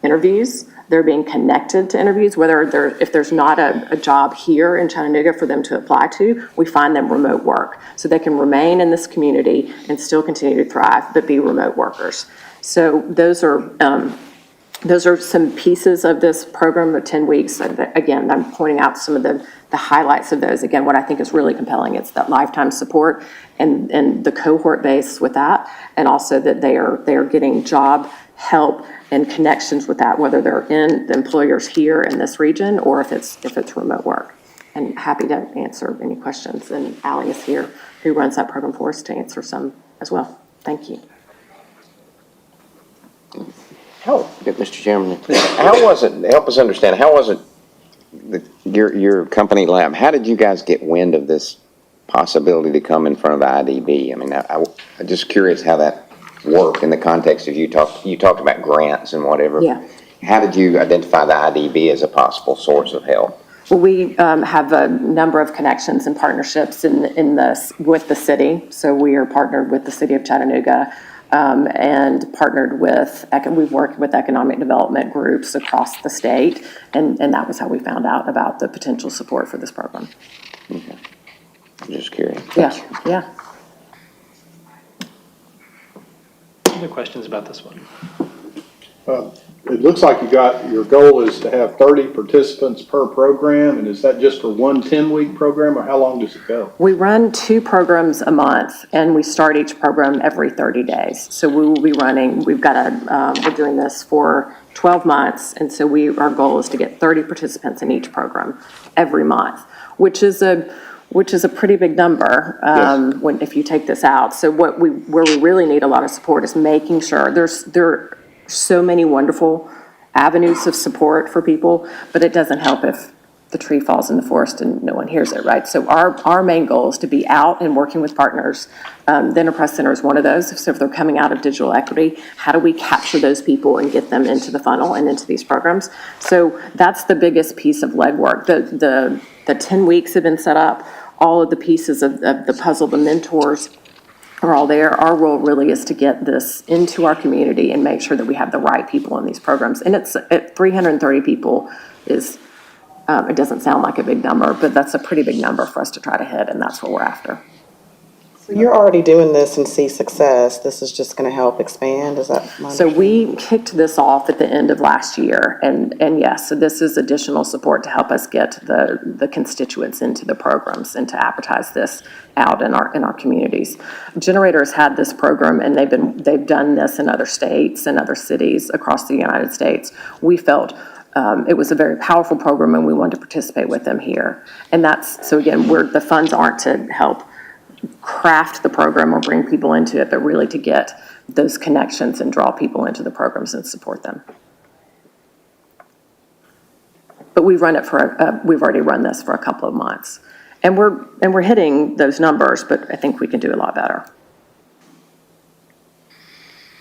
Speaker 15: interviews. They're being connected to interviews, if there's not a job here in Chattanooga for them to apply to, we find them remote work. So they can remain in this community and still continue to thrive, but be remote workers. So those are some pieces of this program of 10 weeks. Again, I'm pointing out some of the highlights of those. Again, what I think is really compelling, it's that lifetime support and the cohort base with that, and also that they are getting job help and connections with that, whether they're in the employers here in this region or if it's remote work. And happy to answer any questions. And Allie is here, who runs that program for us, to answer some as well. Thank you.
Speaker 5: Mr. Chairman, how was it, help us understand, how was it, your company lab, how did you guys get wind of this possibility to come in front of the IDB? I mean, I'm just curious how that work in the context of you talked about grants and whatever.
Speaker 15: Yeah.
Speaker 5: How did you identify the IDB as a possible source of help?
Speaker 15: Well, we have a number of connections and partnerships with the city. So we are partnered with the city of Chattanooga and partnered with, we've worked with economic development groups across the state, and that was how we found out about the potential support for this program.
Speaker 5: Okay. I'm just curious.
Speaker 15: Yeah.
Speaker 1: Other questions about this one?
Speaker 6: It looks like your goal is to have 30 participants per program, and is that just for one 10-week program, or how long does it go?
Speaker 15: We run 2 programs a month, and we start each program every 30 days. So we will be running, we're doing this for 12 months, and so our goal is to get 30 participants in each program every month, which is a pretty big number if you take this out. So where we really need a lot of support is making sure there are so many wonderful avenues of support for people, but it doesn't help if the tree falls in the forest and no one hears it, right? So our main goal is to be out and working with partners. The Enterprise Center is one of those. So if they're coming out of digital equity, how do we capture those people and get them into the funnel and into these programs? So that's the biggest piece of legwork. The 10 weeks have been set up. All of the pieces of the puzzle, the mentors are all there. Our role really is to get this into our community and make sure that we have the right people in these programs. And it's at 330 people is, it doesn't sound like a big number, but that's a pretty big number for us to try to hit, and that's what we're after.
Speaker 12: So you're already doing this and see success. This is just going to help expand. Is that my
Speaker 15: So we kicked this off at the end of last year, and yes, so this is additional support to help us get the constituents into the programs and to advertise this out in our communities. Generator's had this program, and they've done this in other states and other cities across the United States. We felt it was a very powerful program, and we wanted to participate with them here. And that's, so again, the funds aren't to help craft the program or bring people into it, but really to get those connections and draw people into the programs and support them. But we've already run this for a couple of months, and we're hitting those numbers, but I think we can do a lot better.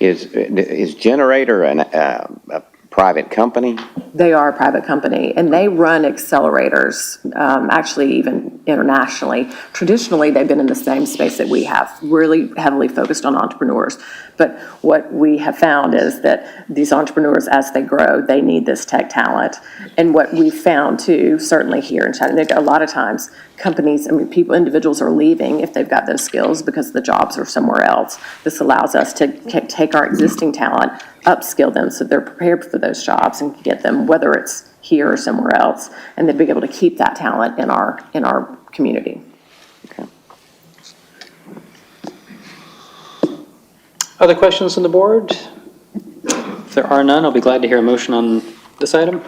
Speaker 5: Is Generator a private company?
Speaker 15: They are a private company, and they run accelerators, actually even internationally. Traditionally, they've been in the same space that we have, really heavily focused on entrepreneurs. But what we have found is that these entrepreneurs, as they grow, they need this tech talent. And what we found too, certainly here in Chattanooga, a lot of times companies, individuals are leaving if they've got those skills because the jobs are somewhere else. This allows us to take our existing talent, upskill them so they're prepared for those jobs and get them, whether it's here or somewhere else, and they'd be able to keep that talent in our community.
Speaker 5: Okay.
Speaker 1: Other questions from the board? If there are none, I'll be glad to hear a motion on this item.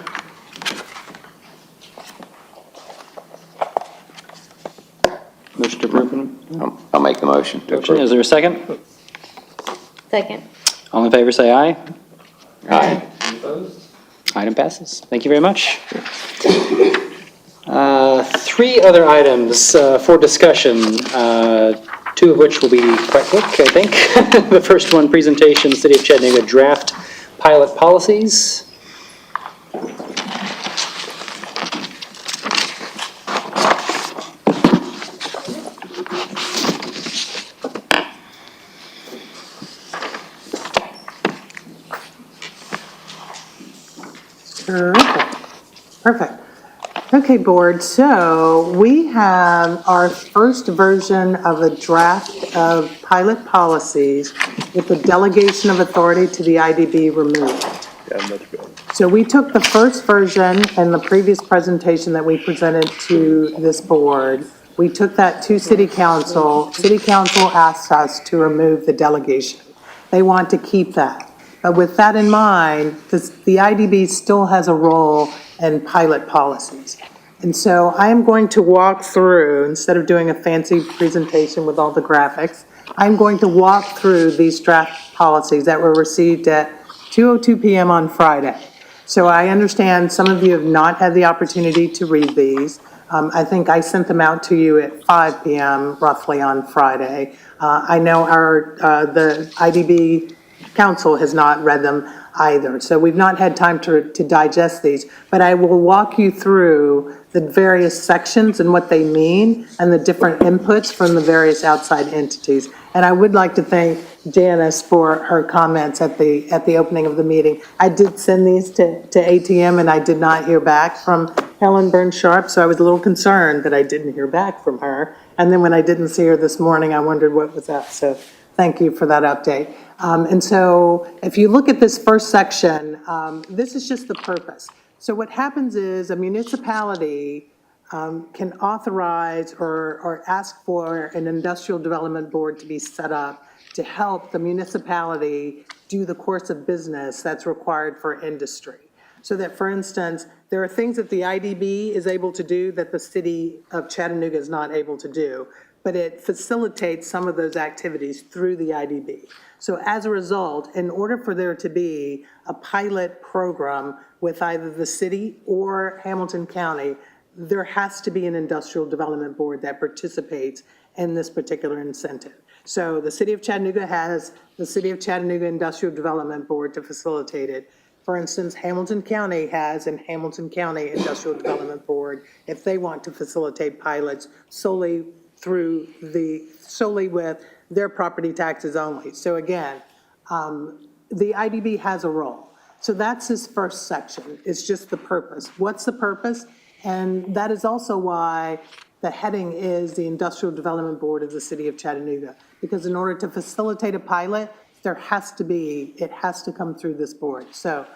Speaker 1: Motion to approve.
Speaker 5: I'll make the motion to
Speaker 1: Motion,
Speaker 5: approve.
Speaker 1: is there a second?
Speaker 16: Second.
Speaker 1: All in favor, say aye.
Speaker 5: Aye.
Speaker 1: Item passes. Thank you very much. Three other items for discussion, two of which will be quite quick, I think. The first one, presentation, City of Chattanooga draft pilot policies.
Speaker 9: Perfect. Okay, board, so we have our first version of a draft of pilot policies with the delegation of authority to the IDB removed. So we took the first version and the previous presentation that we presented to this board. We took that to City Council. City Council asked us to remove the delegation. They want to keep that. But with that in mind, the IDB still has a role in pilot policies. And so I am going to walk through, instead of doing a fancy presentation with all the graphics, I'm going to walk through these draft policies that were received at 2:02 p.m. on Friday. So I understand some of you have not had the opportunity to read these. I think I sent them out to you at 5 p.m. roughly on Friday. I know the IDB Council has not read them either. So we've not had time to digest these, but I will walk you through the various sections and what they mean and the different inputs from the various outside entities. And I would like to thank Janice for her comments at the opening of the meeting. I did send these to ATM and I did not hear back from Helen Burns-Sharp, so I was a little concerned that I didn't hear back from her. And then when I didn't see her this morning, I wondered what was up. So thank you for that update. And so if you look at this first section, this is just the purpose. So what happens is a municipality can authorize or ask for an industrial development board to be set up to help the municipality do the course of business that's required for industry. So that, for instance, there are things that the IDB is able to do that the city of Chattanooga is not able to do, but it facilitates some of those activities through the IDB. So as a result, in order for there to be a pilot program with either the city or Hamilton County, there has to be an industrial development board that participates in this particular incentive. So the city of Chattanooga has the City of Chattanooga Industrial Development Board to facilitate it. For instance, Hamilton County has an Hamilton County Industrial Development Board if they want to facilitate pilots solely with their property taxes only. So again, the IDB has a role. So that's this first section. It's just the purpose. What's the purpose? And that is also why the heading is the Industrial Development Board of the City of Chattanooga. Because in order to facilitate a pilot, it has to come through this board. So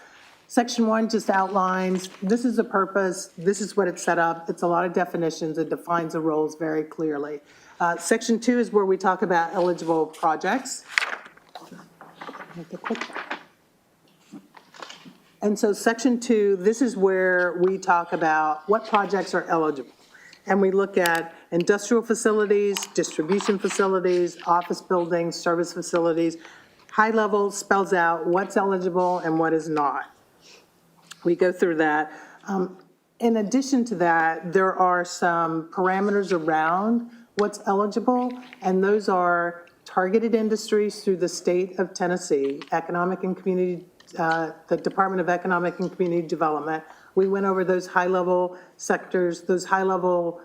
Speaker 9: Section 1 just outlines, this is the purpose, this is what it's set up. It's a lot of definitions. It defines the roles very clearly. Section 2 is where we talk about eligible projects. And so Section 2, this is where we talk about what projects are eligible. And we look at industrial facilities, distribution facilities, office buildings, service facilities. High level spells out what's eligible and what is not. We go through that. In addition to that, there are some parameters around what's eligible, and those are targeted industries through the state of Tennessee, economic and community, the Department of Economic and Community Development. We went over those high-level sectors, those high-level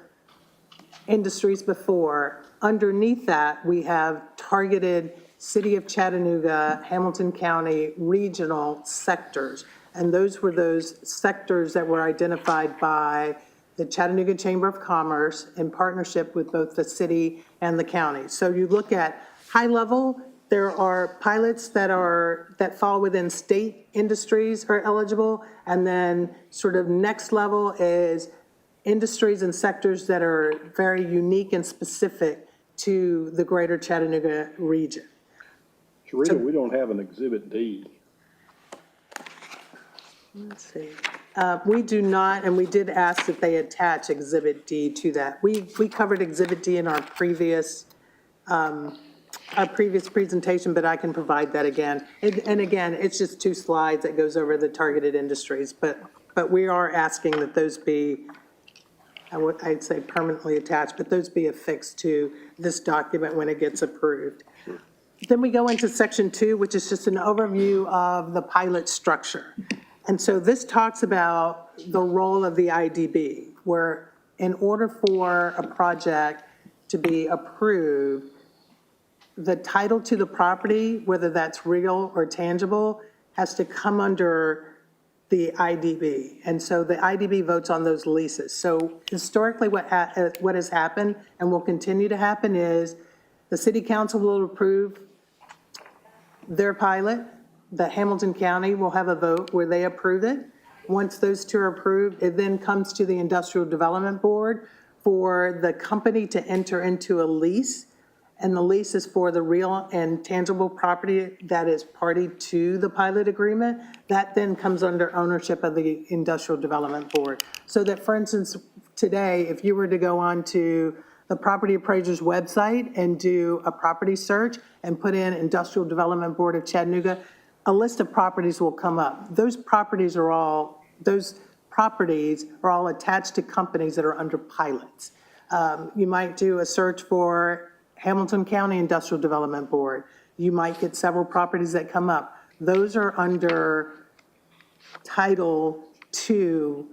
Speaker 9: industries before. Underneath that, we have targeted City of Chattanooga, Hamilton County, regional sectors. And those were those sectors that were identified by the Chattanooga Chamber of Commerce in partnership with both the city and the county. So you look at high level, there are pilots that fall within state industries are eligible, and then sort of next level is industries and sectors that are very unique and specific to the greater Chattanooga region.
Speaker 6: Sharita, we don't have an Exhibit D.
Speaker 9: Let's see. We do not, and we did ask that they attach Exhibit D to that. We covered Exhibit D in our previous presentation, but I can provide that again. And again, it's just 2 slides that goes over the targeted industries, but we are asking that those be, I'd say permanently attached, but those be affixed to this document when it gets approved. Then we go into Section 2, which is just an overview of the pilot structure. And so this talks about the role of the IDB, where in order for a project to be approved, the title to the property, whether that's real or tangible, has to come under the IDB. And so the IDB votes on those leases. So historically what has happened and will continue to happen is the city council will approve their pilot. The Hamilton County will have a vote where they approve it. Once those 2 are approved, it then comes to the Industrial Development Board for the company to enter into a lease. And the lease is for the real and tangible property that is party to the pilot agreement. That then comes under ownership of the Industrial Development Board. So that, for instance, today, if you were to go on to the property appraiser's website and do a property search and put in Industrial Development Board of Chattanooga, a list of properties will come up. Those properties are all attached to companies that are under pilots. You might do a search for Hamilton County Industrial Development Board. You might get several properties that come up. Those are under Title II,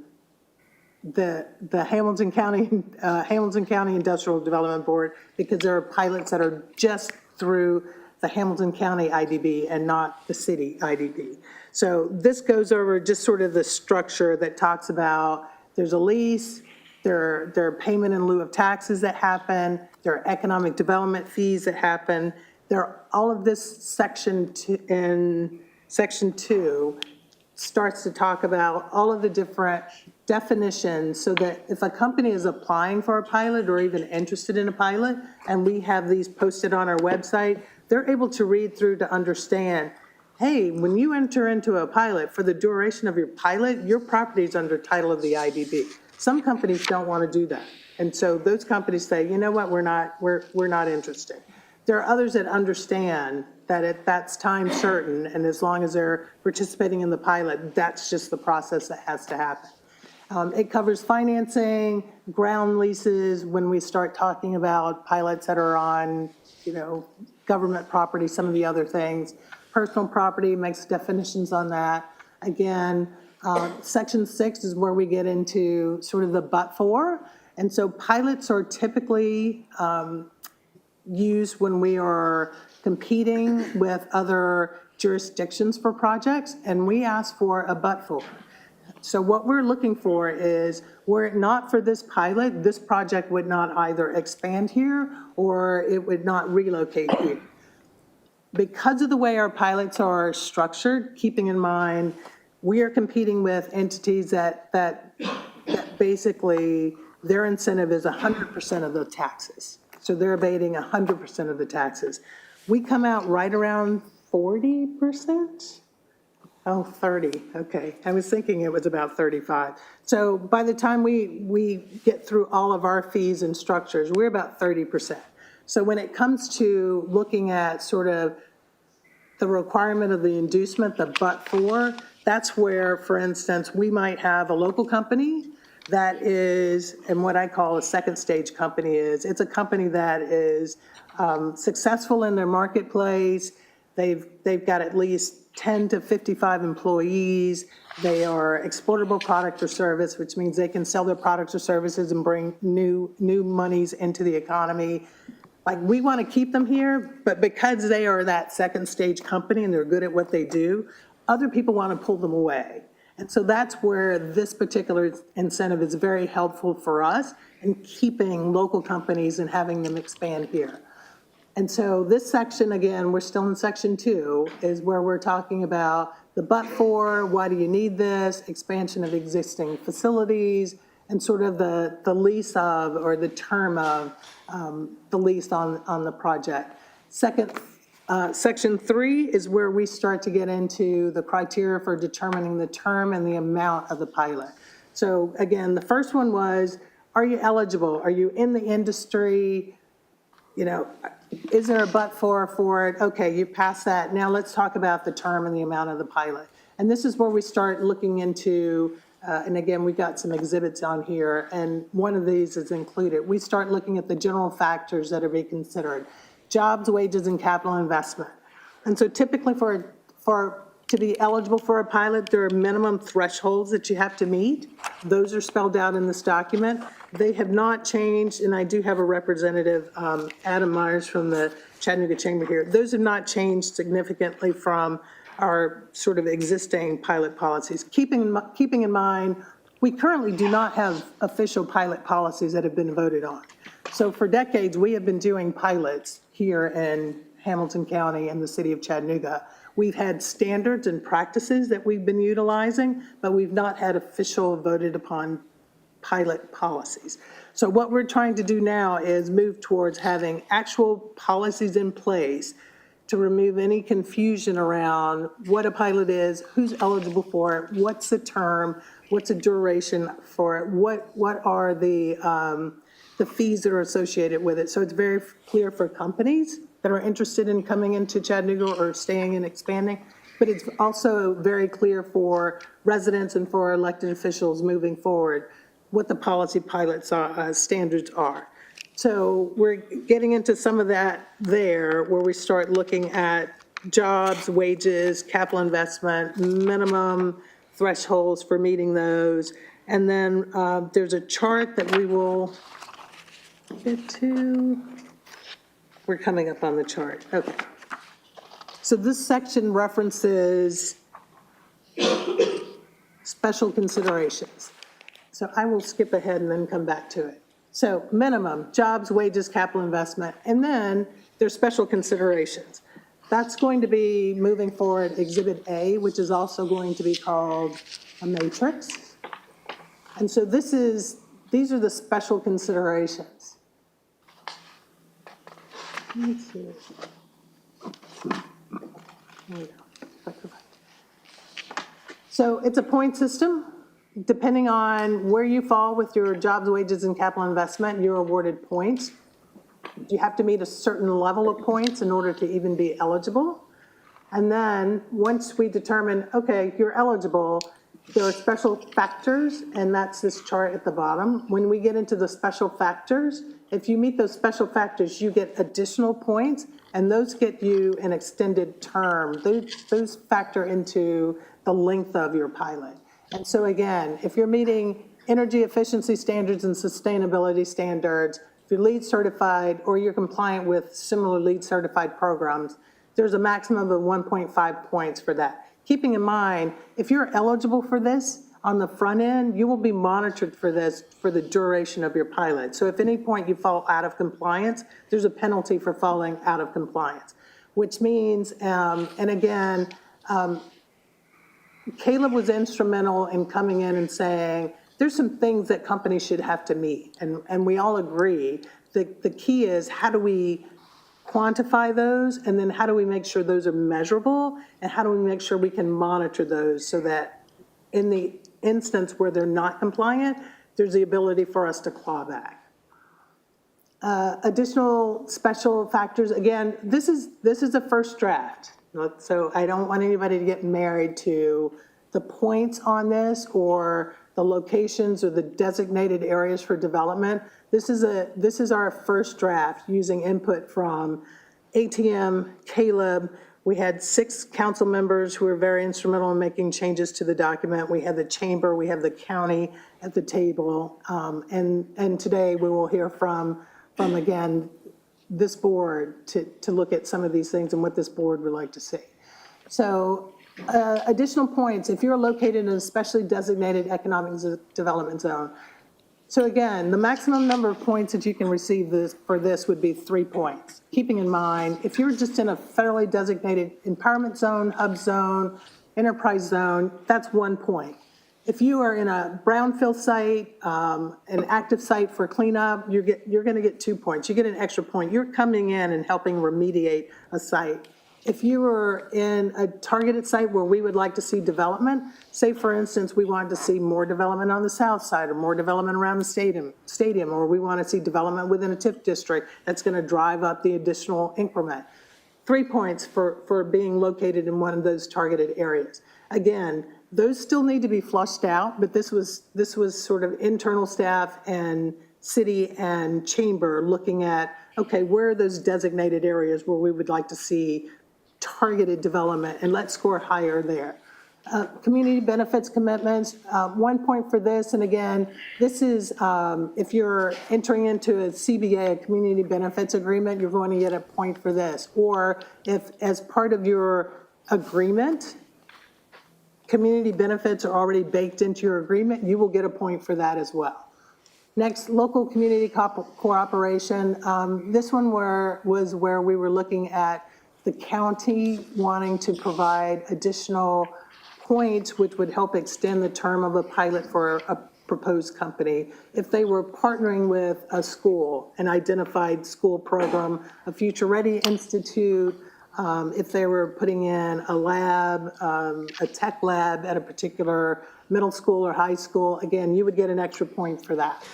Speaker 9: the Hamilton County Industrial Development Board, because there are pilots that are just through the Hamilton County IDB and not the city IDB. So this goes over just sort of the structure that talks about there's a lease, there are payment in lieu of taxes that happen, there are economic development fees that happen. All of this section in Section 2 starts to talk about all of the different definitions so that if a company is applying for a pilot or even interested in a pilot, and we have these posted on our website, they're able to read through to understand, hey, when you enter into a pilot, for the duration of your pilot, your property is under title of the IDB. Some companies don't want to do that. And so those companies say, you know what, we're not interested. There are others that understand that that's time certain, and as long as they're participating in the pilot, that's just the process that has to happen. It covers financing, ground leases, when we start talking about pilots that are on, government property, some of the other things. Personal property makes definitions on that. Again, Section 6 is where we get into sort of the but-for. And so pilots are typically used when we are competing with other jurisdictions for projects, and we ask for a but-for. So what we're looking for is, were it not for this pilot, this project would not either expand here or it would not relocate here. Because of the way our pilots are structured, keeping in mind, we are competing with entities that basically, their incentive is 100% of the taxes. So they're abating 100% of the taxes. We come out right around 40%? Oh, 30, okay. I was thinking it was about 35. So by the time we get through all of our fees and structures, we're about 30%. So when it comes to looking at sort of the requirement of the inducement, the but-for, that's where, for instance, we might have a local company that is, and what I call a second stage company is, it's a company that is successful in their marketplace. They've got at least 10 to 55 employees. They are exportable product or service, which means they can sell their products or services and bring new monies into the economy. Like, we want to keep them here, but because they are that second stage company and they're good at what they do, other people want to pull them away. And so that's where this particular incentive is very helpful for us in keeping local companies and having them expand here. And so this section, again, we're still in section 2, is where we're talking about the but-for, why do you need this, expansion of existing facilities, and sort of the lease of, or the term of the lease on the project. Section 3 is where we start to get into the criteria for determining the term and the amount of the pilot. So again, the first one was, are you eligible? Are you in the industry? Is there a but-for it? Okay, you passed that. Now let's talk about the term and the amount of the pilot. And this is where we start looking into, and again, we've got some exhibits on here, and one of these is included. We start looking at the general factors that are being considered: jobs, wages, and capital investment. And so typically to be eligible for a pilot, there are minimum thresholds that you have to meet. Those are spelled out in this document. They have not changed, and I do have a representative, Adam Myers from the Chattanooga Chamber here. Those have not changed significantly from our sort of existing pilot policies. Keeping in mind, we currently do not have official pilot policies that have been voted on. So for decades, we have been doing pilots here in Hamilton County and the city of Chattanooga. We've had standards and practices that we've been utilizing, but we've not had official voted upon pilot policies. So what we're trying to do now is move towards having actual policies in place to remove any confusion around what a pilot is, who's eligible for it, what's the term, what's the duration for it, what are the fees that are associated with it. So it's very clear for companies that are interested in coming into Chattanooga or staying and expanding, but it's also very clear for residents and for elected officials moving forward what the policy pilots standards are. So we're getting into some of that there, where we start looking at jobs, wages, capital investment, minimum thresholds for meeting those. And then there's a chart that we will get to. We're coming up on the chart. Okay. So this section references special considerations. So I will skip ahead and then come back to it. So minimum, jobs, wages, capital investment, and then there's special considerations. That's going to be, moving forward, Exhibit A, which is also going to be called a matrix. And so these are the special considerations. Let's see. There we go. So it's a point system. Depending on where you fall with your jobs, wages, and capital investment, you're awarded points. You have to meet a certain level of points in order to even be eligible. And then once we determine, okay, you're eligible, There are special factors, and that's this chart at the bottom. When we get into the special factors, if you meet those special factors, you get additional points, and those get you an extended term. Those factor into the length of your pilot. And so again, if you're meeting energy efficiency standards and sustainability standards, if you're LEED certified or you're compliant with similar LEED certified programs, there's a maximum of 1.5 points for that. Keeping in mind, if you're eligible for this on the front end, you will be monitored for this for the duration of your pilot. So if at any point you fall out of compliance, there's a penalty for falling out of compliance, which means, and again, Caleb was instrumental in coming in and saying, there's some things that companies should have to meet. And we all agree. The key is, how do we quantify those, and then how do we make sure those are measurable, and how do we make sure we can monitor those so that in the instance where they're not compliant, there's the ability for us to claw back. Additional special factors, again, this is a first draft, so I don't want anybody to get married to the points on this or the locations or the designated areas for development. This is our first draft using input from ATM, Caleb. We had 6 council members who were very instrumental in making changes to the document. We had the chamber, we have the county at the table, and today we will hear from again, this board to look at some of these things and what this board would like to see. So additional points, if you're located in a specially designated economic development zone. So again, the maximum number of points that you can receive for this would be 3 points. Keeping in mind, if you're just in a federally designated empowerment zone, hub zone, enterprise zone, that's 1 point. If you are in a brownfield site, an active site for cleanup, you're going to get 2 points. You get an extra point. You're coming in and helping remediate a site. If you were in a targeted site where we would like to see development, say for instance, we wanted to see more development on the south side or more development around the stadium, or we want to see development within a TIF district that's going to drive up the additional increment. 3 points for being located in one of those targeted areas. Again, those still need to be flushed out, but this was sort of internal staff and city and chamber looking at, okay, where are those designated areas where we would like to see targeted development, and let's score higher there. Community benefits commitments, 1 point for this, and again, this is if you're entering into a CBA, a community benefits agreement, you're going to get a point for this. Or if as part of your agreement, community benefits are already baked into your agreement, you will get a point for that as well. Next, local community cooperation. This one was where we were looking at the county wanting to provide additional points which would help extend the term of a pilot for a proposed company. If they were partnering with a school, an identified school program, a Future Ready Institute, if they were putting in a lab, a tech lab at a particular middle school or high school, again, you would get an extra point for that.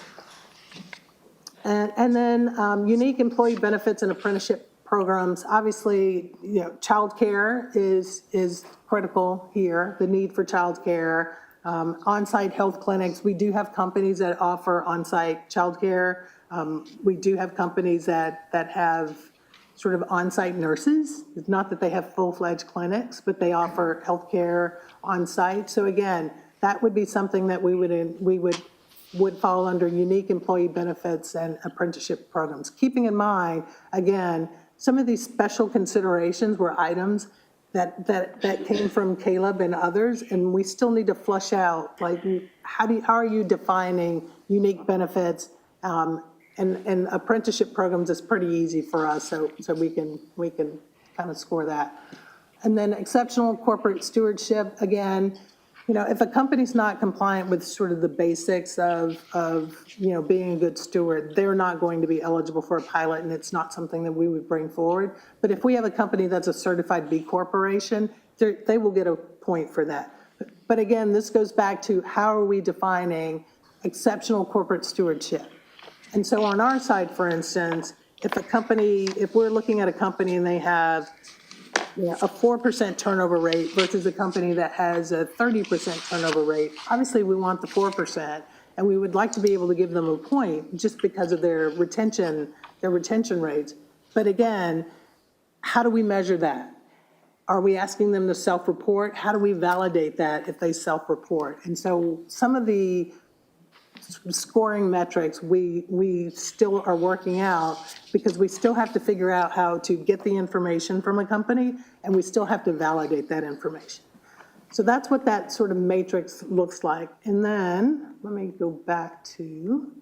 Speaker 9: And then unique employee benefits and apprenticeship programs. Obviously, childcare is critical here, the need for childcare. On-site health clinics, we do have companies that offer on-site childcare. We do have companies that have sort of on-site nurses. It's not that they have full-fledged clinics, but they offer healthcare on-site. So again, that would be something that we would fall under unique employee benefits and apprenticeship programs. Keeping in mind, again, some of these special considerations were items that came from Caleb and others, and we still need to flush out, like, how are you defining unique benefits? And apprenticeship programs is pretty easy for us, so we can kind of score that. And then exceptional corporate stewardship, again, if a company's not compliant with sort of the basics of being a good steward, they're not going to be eligible for a pilot, and it's not something that we would bring forward. But if we have a company that's a certified B Corporation, they will get a point for that. But again, this goes back to how are we defining exceptional corporate stewardship? And so on our side, for instance, if we're looking at a company and they have a 4% turnover rate versus a company that has a 30% turnover rate, obviously we want the 4%, and we would like to be able to give them a point just because of their retention rates. But again, how do we measure that? Are we asking them to self-report? How do we validate that if they self-report? And so some of the scoring metrics we still are working out, because we still have to figure out how to get the information from a company, and we still have to validate that information. So that's what that sort of matrix looks like. And then, let me go back to,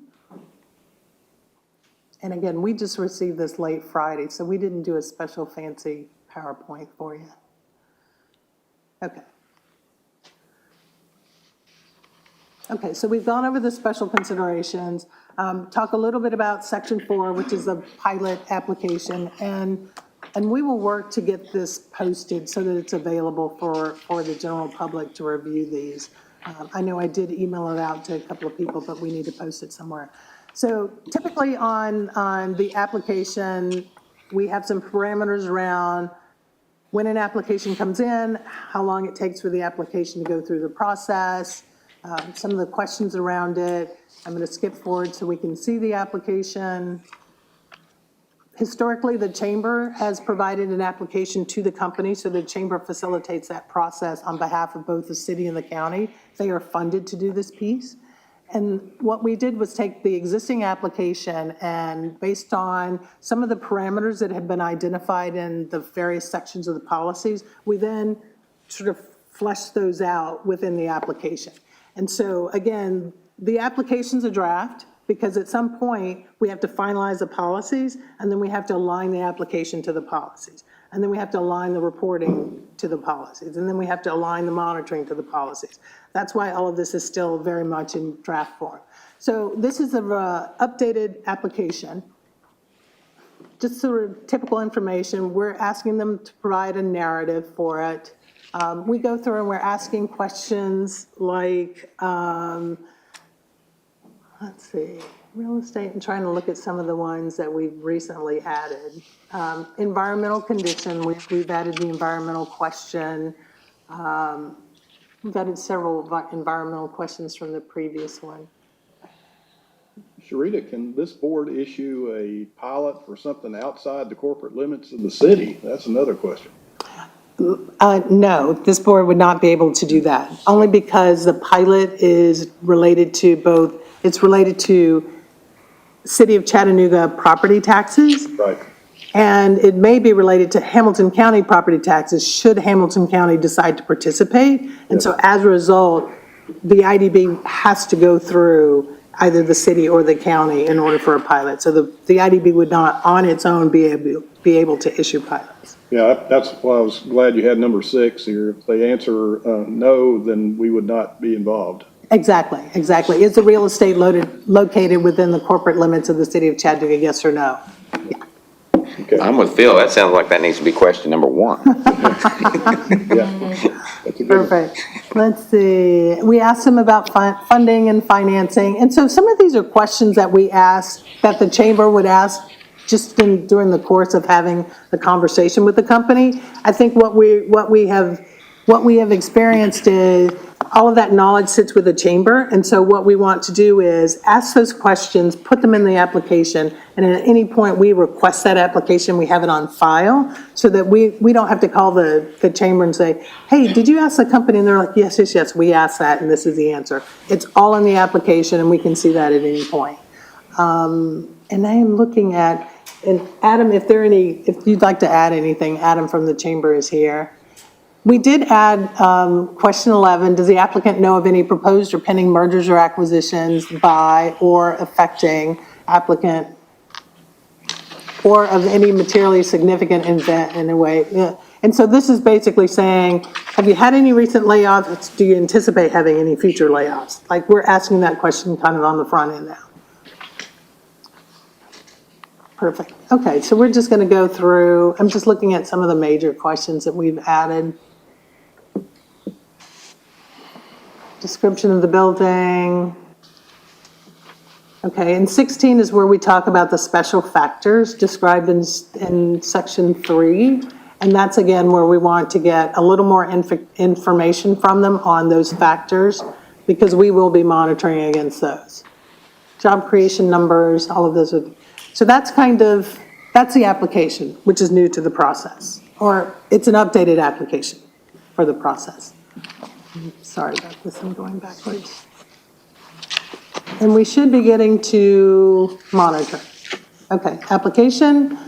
Speaker 9: and again, we just received this late Friday, so we didn't do a special fancy PowerPoint for you. Okay. Okay, so we've gone over the special considerations, talk a little bit about section 4, which is a pilot application, and we will work to get this posted so that it's available for the general public to review these. I know I did email it out to a couple of people, but we need to post it somewhere. So typically on the application, we have some parameters around when an application comes in, how long it takes for the application to go through the process, some of the questions around it. I'm going to skip forward so we can see the application. Historically, the chamber has provided an application to the company, so the chamber facilitates that process on behalf of both the city and the county. They are funded to do this piece. And what we did was take the existing application, and based on some of the parameters that had been identified in the various sections of the policies, we then sort of fleshed those out within the application. And so again, the application's a draft, because at some point we have to finalize the policies, and then we have to align the application to the policies. And then we have to align the reporting to the policies. And then we have to align the monitoring to the policies. That's why all of this is still very much in draft form. So this is an updated application. Just sort of typical information. We're asking them to provide a narrative for it. We go through and we're asking questions like, let's see, real estate, and trying to look at some of the ones that we've recently added. Environmental condition, we've added the environmental question. We've added several environmental questions from the previous one.
Speaker 6: Sharita, can this board issue a pilot for something outside the corporate limits of the city? That's another question.
Speaker 9: No, this board would not be able to do that, only because the pilot is related to both, it's related to City of Chattanooga property taxes.
Speaker 6: Right.
Speaker 9: And it may be related to Hamilton County property taxes, should Hamilton County decide to participate. And so as a result, the IDB has to go through either the city or the county in order for a pilot. So the IDB would not on its own be able to issue pilots.
Speaker 6: Yeah, that's why I was glad you had number 6 here. If they answer no, then we would not be involved.
Speaker 9: Exactly, exactly. Is the real estate located within the corporate limits of the City of Chattanooga, yes or no? Yeah.
Speaker 6: Okay.
Speaker 5: I'm with Phil. That sounds like that needs to be question number 1.
Speaker 6: Yeah.
Speaker 9: Perfect. Let's see. We asked them about funding and financing. And so some of these are questions that we asked, that the chamber would ask just during the course of having the conversation with the company. I think what we have experienced is all of that knowledge sits with the chamber. And so what we want to do is ask those questions, put them in the application, and at any point we request that application, we have it on file, so that we don't have to call the chamber and say, hey, did you ask the company? And they're like, yes, we asked that, and this is the answer. It's all in the application, and we can see that at any point. And I am looking at, and Adam, if you'd like to add anything, Adam from the chamber is here. We did add question 11, does the applicant know of any proposed or pending mergers or acquisitions by or affecting applicant, or of any materially significant event in a way? Yeah. And so this is basically saying, have you had any recent layoffs? Do you anticipate having any future layoffs? Like, we're asking that question kind of on the front end now. Perfect. Okay, so we're just going to go through, I'm just looking at some of the major questions that we've added. Description of the building. Okay, and 16 is where we talk about the special factors described in section 3. And that's again where we want to get a little more information from them on those factors, because we will be monitoring against those. Job creation numbers, all of those. So that's that's the application, which is new to the process, or it's an updated application for the process. Sorry about this, I'm going backwards. And we should be getting to monitor. Okay, application,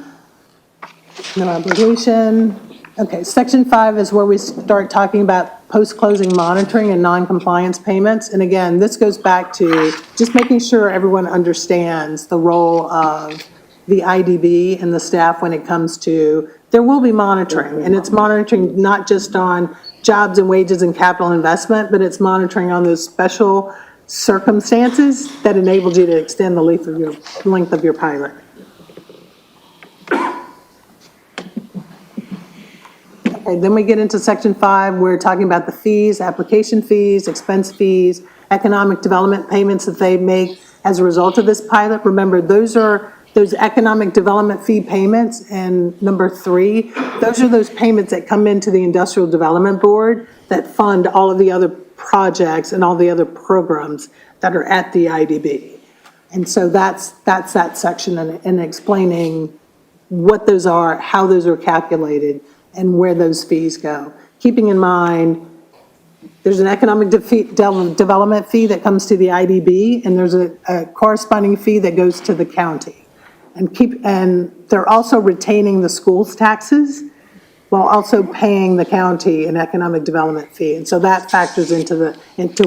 Speaker 9: no application. Okay, section 5 is where we start talking about post-closing monitoring and non-compliance payments. And again, this goes back to just making sure everyone understands the role of the IDB and the staff when it comes to, there will be monitoring, and it's monitoring not just on jobs and wages and capital investment, but it's monitoring on those special circumstances that enabled you to extend the length of your pilot. Okay, then we get into section 5, we're talking about the fees, application fees, expense fees, economic development payments that they make as a result of this pilot. Remember, those are those economic development fee payments, and number 3, those are those payments that come into the Industrial Development Board that fund all of the other projects and all the other programs that are at the IDB. And so that's that section, and explaining what those are, how those are calculated, and where those fees go. Keeping in mind, there's an economic development fee that comes to the IDB, and there's a corresponding fee that goes to the county. And they're also retaining the school's taxes while also paying the county an economic development fee. And so that factors into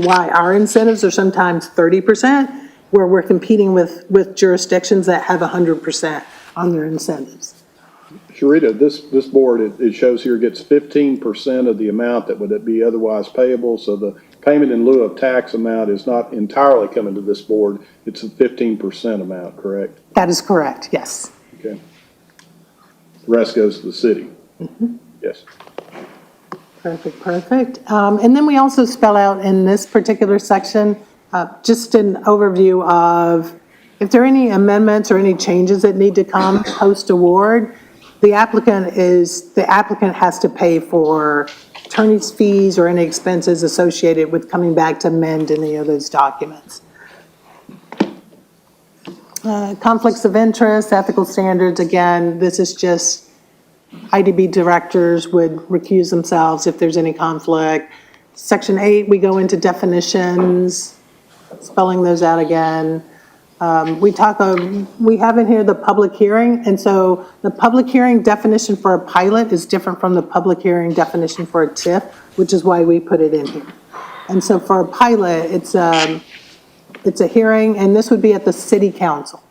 Speaker 9: why our incentives are sometimes 30%, where we're competing with jurisdictions that have 100% on their incentives.
Speaker 6: Sharita, this board, it shows here, gets 15% of the amount that would be otherwise payable, so the payment in lieu of tax amount is not entirely coming to this board, it's a 15% amount, correct?
Speaker 9: That is correct, yes.
Speaker 6: Okay. The rest goes to the city?
Speaker 9: Mm-hmm.
Speaker 6: Yes.
Speaker 9: Perfect. And then we also spell out in this particular section, just an overview of if there are any amendments or any changes that need to come post-award. The applicant has to pay for attorney's fees or any expenses associated with coming back to amend any of those documents. Conflicts of interest, ethical standards, again, this is just IDB directors would recuse themselves if there's any conflict. Section 8, we go into definitions, spelling those out again. We have in here the public hearing, and so the public hearing definition for a pilot is different from the public hearing definition for a TIF, which is why we put it in here. And so for a pilot, it's a hearing, and this would be at the city council.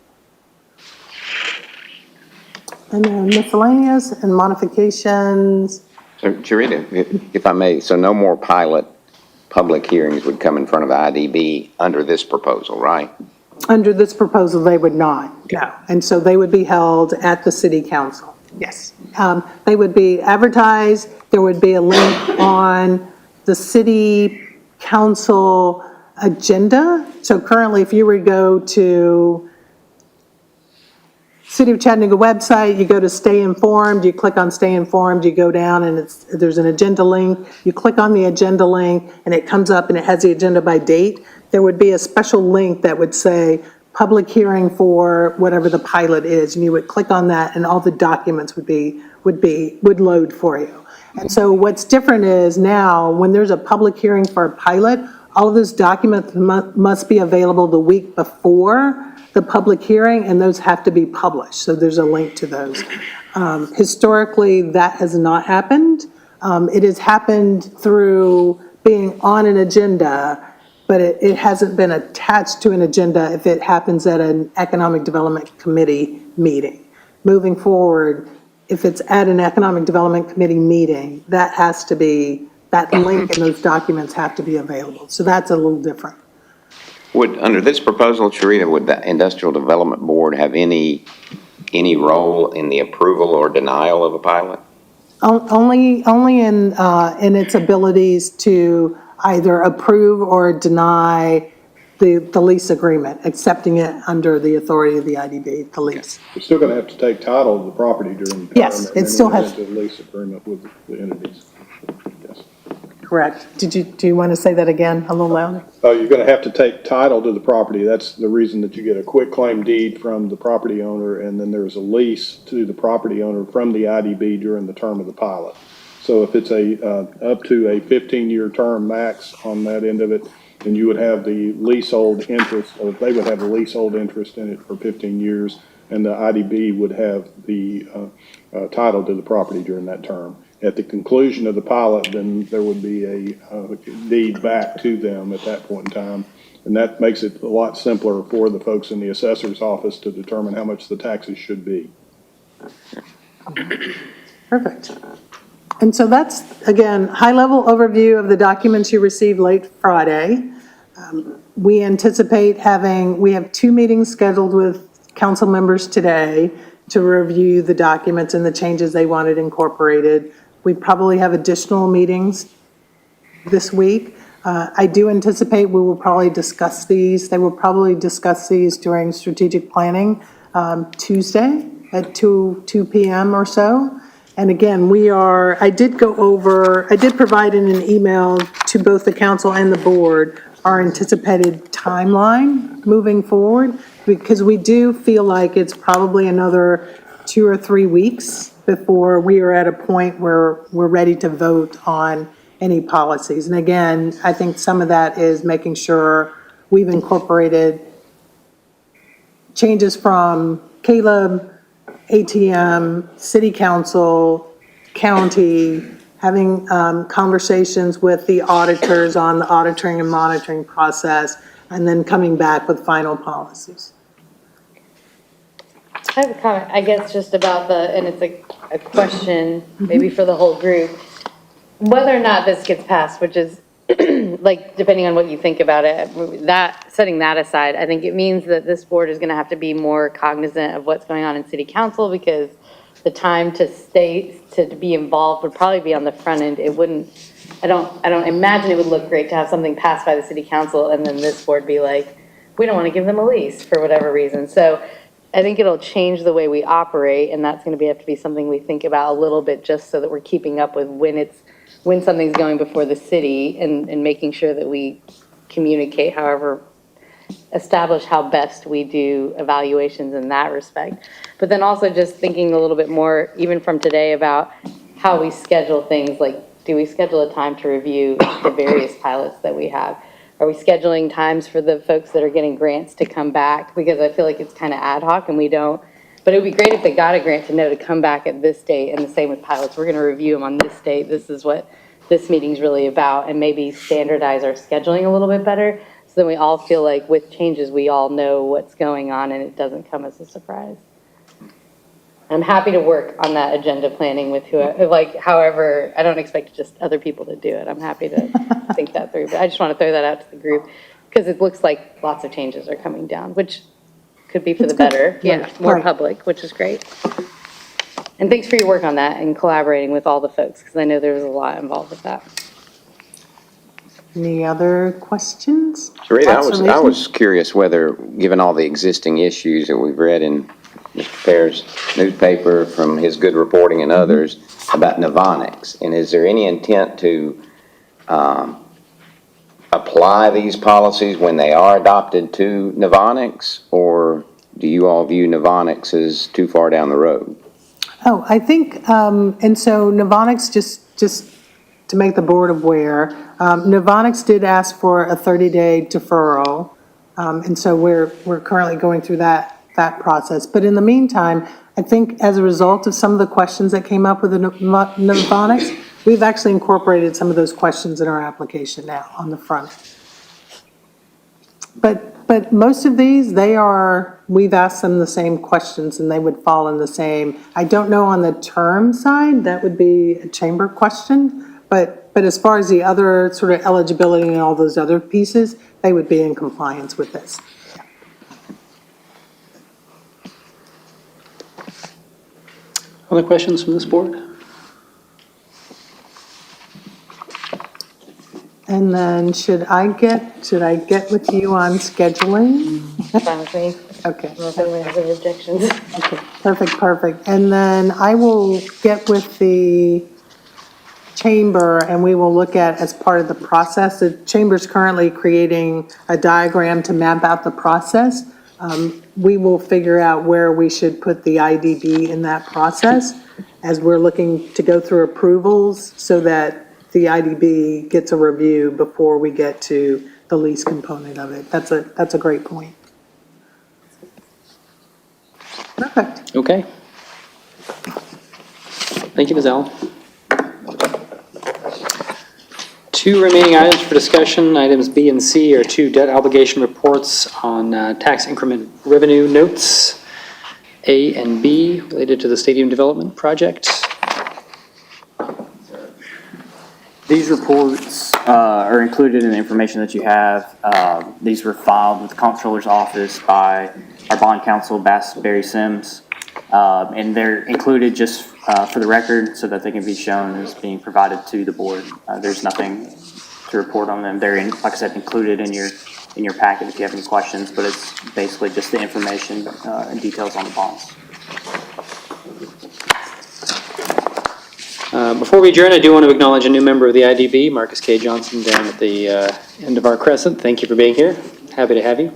Speaker 9: And then miscellaneous and modifications.
Speaker 5: So, Sharita, if I may, so no more pilot public hearings would come in front of the IDB under this proposal, right?
Speaker 9: Under this proposal, they would not, no. And so they would be held at the city council, yes. They would be advertised, there would be a link on the city council agenda. So currently, if you were to go to City of Chattanooga website, you go to Stay Informed, you click on Stay Informed, you go down and there's an agenda link. You click on the agenda link and it comes up and it has the agenda by date. There would be a special link that would say public hearing for whatever the pilot is, and you would click on that and all the documents would load for you. And so what's different is now when there's a public hearing for a pilot, all of those documents must be available the week before the public hearing, and those have to be published. So there's a link to those. Historically, that has not happened. It has happened through being on an agenda, but it hasn't been attached to an agenda if it happens at an Economic Development Committee meeting. Moving forward, if it's at an Economic Development Committee meeting, that link and those documents have to be available. So that's a little different.
Speaker 5: Under this proposal, Sharita, would the Industrial Development Board have any role in the approval or denial of a pilot?
Speaker 9: Only in its abilities to either approve or deny the lease agreement, accepting it under the authority of the IDB, the lease.
Speaker 6: You're still going to have to take title of the property during the term.
Speaker 9: Yes, it still has-
Speaker 6: And then enter into a lease agreement with the entities. Yes.
Speaker 9: Correct. Do you want to say that again, a little louder?
Speaker 6: You're going to have to take title to the property. That's the reason that you get a quitclaim deed from the property owner, and then there's a lease to the property owner from the IDB during the term of the pilot. So if it's up to a 15-year term max on that end of it, then you would have the leasehold interest, or they would have the leasehold interest in it for 15 years, and the IDB would have the title to the property during that term. At the conclusion of the pilot, then there would be a deed back to them at that point in time. And that makes it a lot simpler for the folks in the assessor's office to determine how much the taxes should be.
Speaker 9: Perfect. And so that's, again, high-level overview of the documents you received late Friday. We anticipate we have 2 meetings scheduled with council members today to review the documents and the changes they wanted incorporated. We probably have additional meetings this week. I do anticipate we will probably discuss these. They will probably discuss these during strategic planning Tuesday at 2 p.m. or so. And again, I did provide in an email to both the council and the board our anticipated timeline moving forward, because we do feel like it's probably another 2 or 3 weeks before we are at a point where we're ready to vote on any policies. And again, I think some of that is making sure we've incorporated changes from Caleb, ATM, city council, county, having conversations with the auditors on the auditing and monitoring process, and then coming back with final policies.
Speaker 16: I have a comment, I guess, just about and it's a question, maybe for the whole group. Whether or not this gets passed, which is, like, depending on what you think about it, setting that aside, I think it means that this board is gonna have to be more cognizant of what's going on in city council, because the time to be involved would probably be on the front end. It wouldn't, I don't imagine it would look great to have something passed by the city council and then this board be like, we don't want to give them a lease for whatever reason. So I think it'll change the way we operate, and that's going to have to be something we think about a little bit, just so that we're keeping up with when something's going before the city, and making sure that we communicate, establish how best we do evaluations in that respect. But then also just thinking a little bit more, even from today, about how we schedule things. Like, do we schedule a time to review the various pilots that we have? Are we scheduling times for the folks that are getting grants to come back? Because I feel like it's kind of ad hoc and we don't, but it would be great if they got a grant to know to come back at this date, and the same with pilots. We're going to review them on this date. This is what this meeting's really about, and maybe standardize our scheduling a little bit better, so then we all feel like with changes, we all know what's going on and it doesn't come as a surprise. I'm happy to work on that agenda planning with however, I don't expect just other people to do it. I'm happy to think that through, but I just want to throw that out to the group, because it looks like lots of changes are coming down, which could be for the better. Yeah, more public, which is great. And thanks for your work on that and collaborating with all the folks, because I know there was a lot involved with that.
Speaker 9: Any other questions?
Speaker 5: Rita, I was curious whether, given all the existing issues that we've read in Mr. Pear's newspaper, from his good reporting and others, about Novonix, and is there any intent to apply these policies when they are adopted to Novonix, or do you all view Novonix as too far down the road?
Speaker 9: Oh, I think, and so Novonix, just to make the board aware, Novonix did ask for a 30-day deferral, and so we're currently going through that process. But in the meantime, I think as a result of some of the questions that came up with the Novonix, we've actually incorporated some of those questions in our application now on the front. But most of these, we've asked them the same questions and they would fall in the same. I don't know on the term side, that would be a chamber question, but as far as the other sort of eligibility and all those other pieces, they would be in compliance with this.
Speaker 1: Other questions from this board?
Speaker 9: And then should I get with you on scheduling?
Speaker 16: Fine with me.
Speaker 9: Okay.
Speaker 16: I don't know if anyone has any objections.
Speaker 9: Perfect. And then I will get with the chamber and we will look at as part of the process. The chamber's currently creating a diagram to map out the process. We will figure out where we should put the IDB in that process as we're looking to go through approvals so that the IDB gets a review before we get to the lease component of it. That's a great point. Perfect.
Speaker 1: Okay. Thank you, Ms. Allen. Two remaining items for discussion. Items B and C are two debt obligation reports on tax increment revenue notes, A and B, related to the stadium development project.
Speaker 17: These reports are included in the information that you have. These were filed with the Comptroller's Office by our bond counsel, Barry Sims. And they're included just for the record so that they can be shown as being provided to the board. There's nothing to report on them. They're, like I said, included in your packet if you have any questions, but it's basically just the information and details on the bonds.
Speaker 1: Before we adjourn, I do want to acknowledge a new member of the IDB, Marcus K. Johnson, down at the end of our crescent. Thank you for being here. Happy to have you.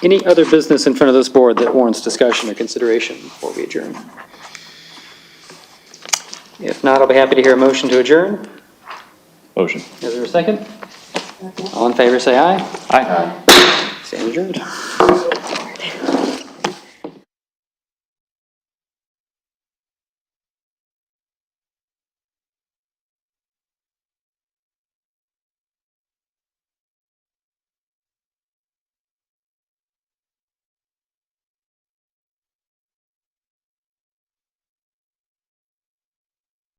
Speaker 1: Any other business in front of this board that warrants discussion or consideration before we adjourn? If not, I'll be happy to hear a motion to adjourn.
Speaker 13: Motion.
Speaker 1: Is there a second? All in favor, say aye.
Speaker 13: Aye.
Speaker 1: Stand adjourned.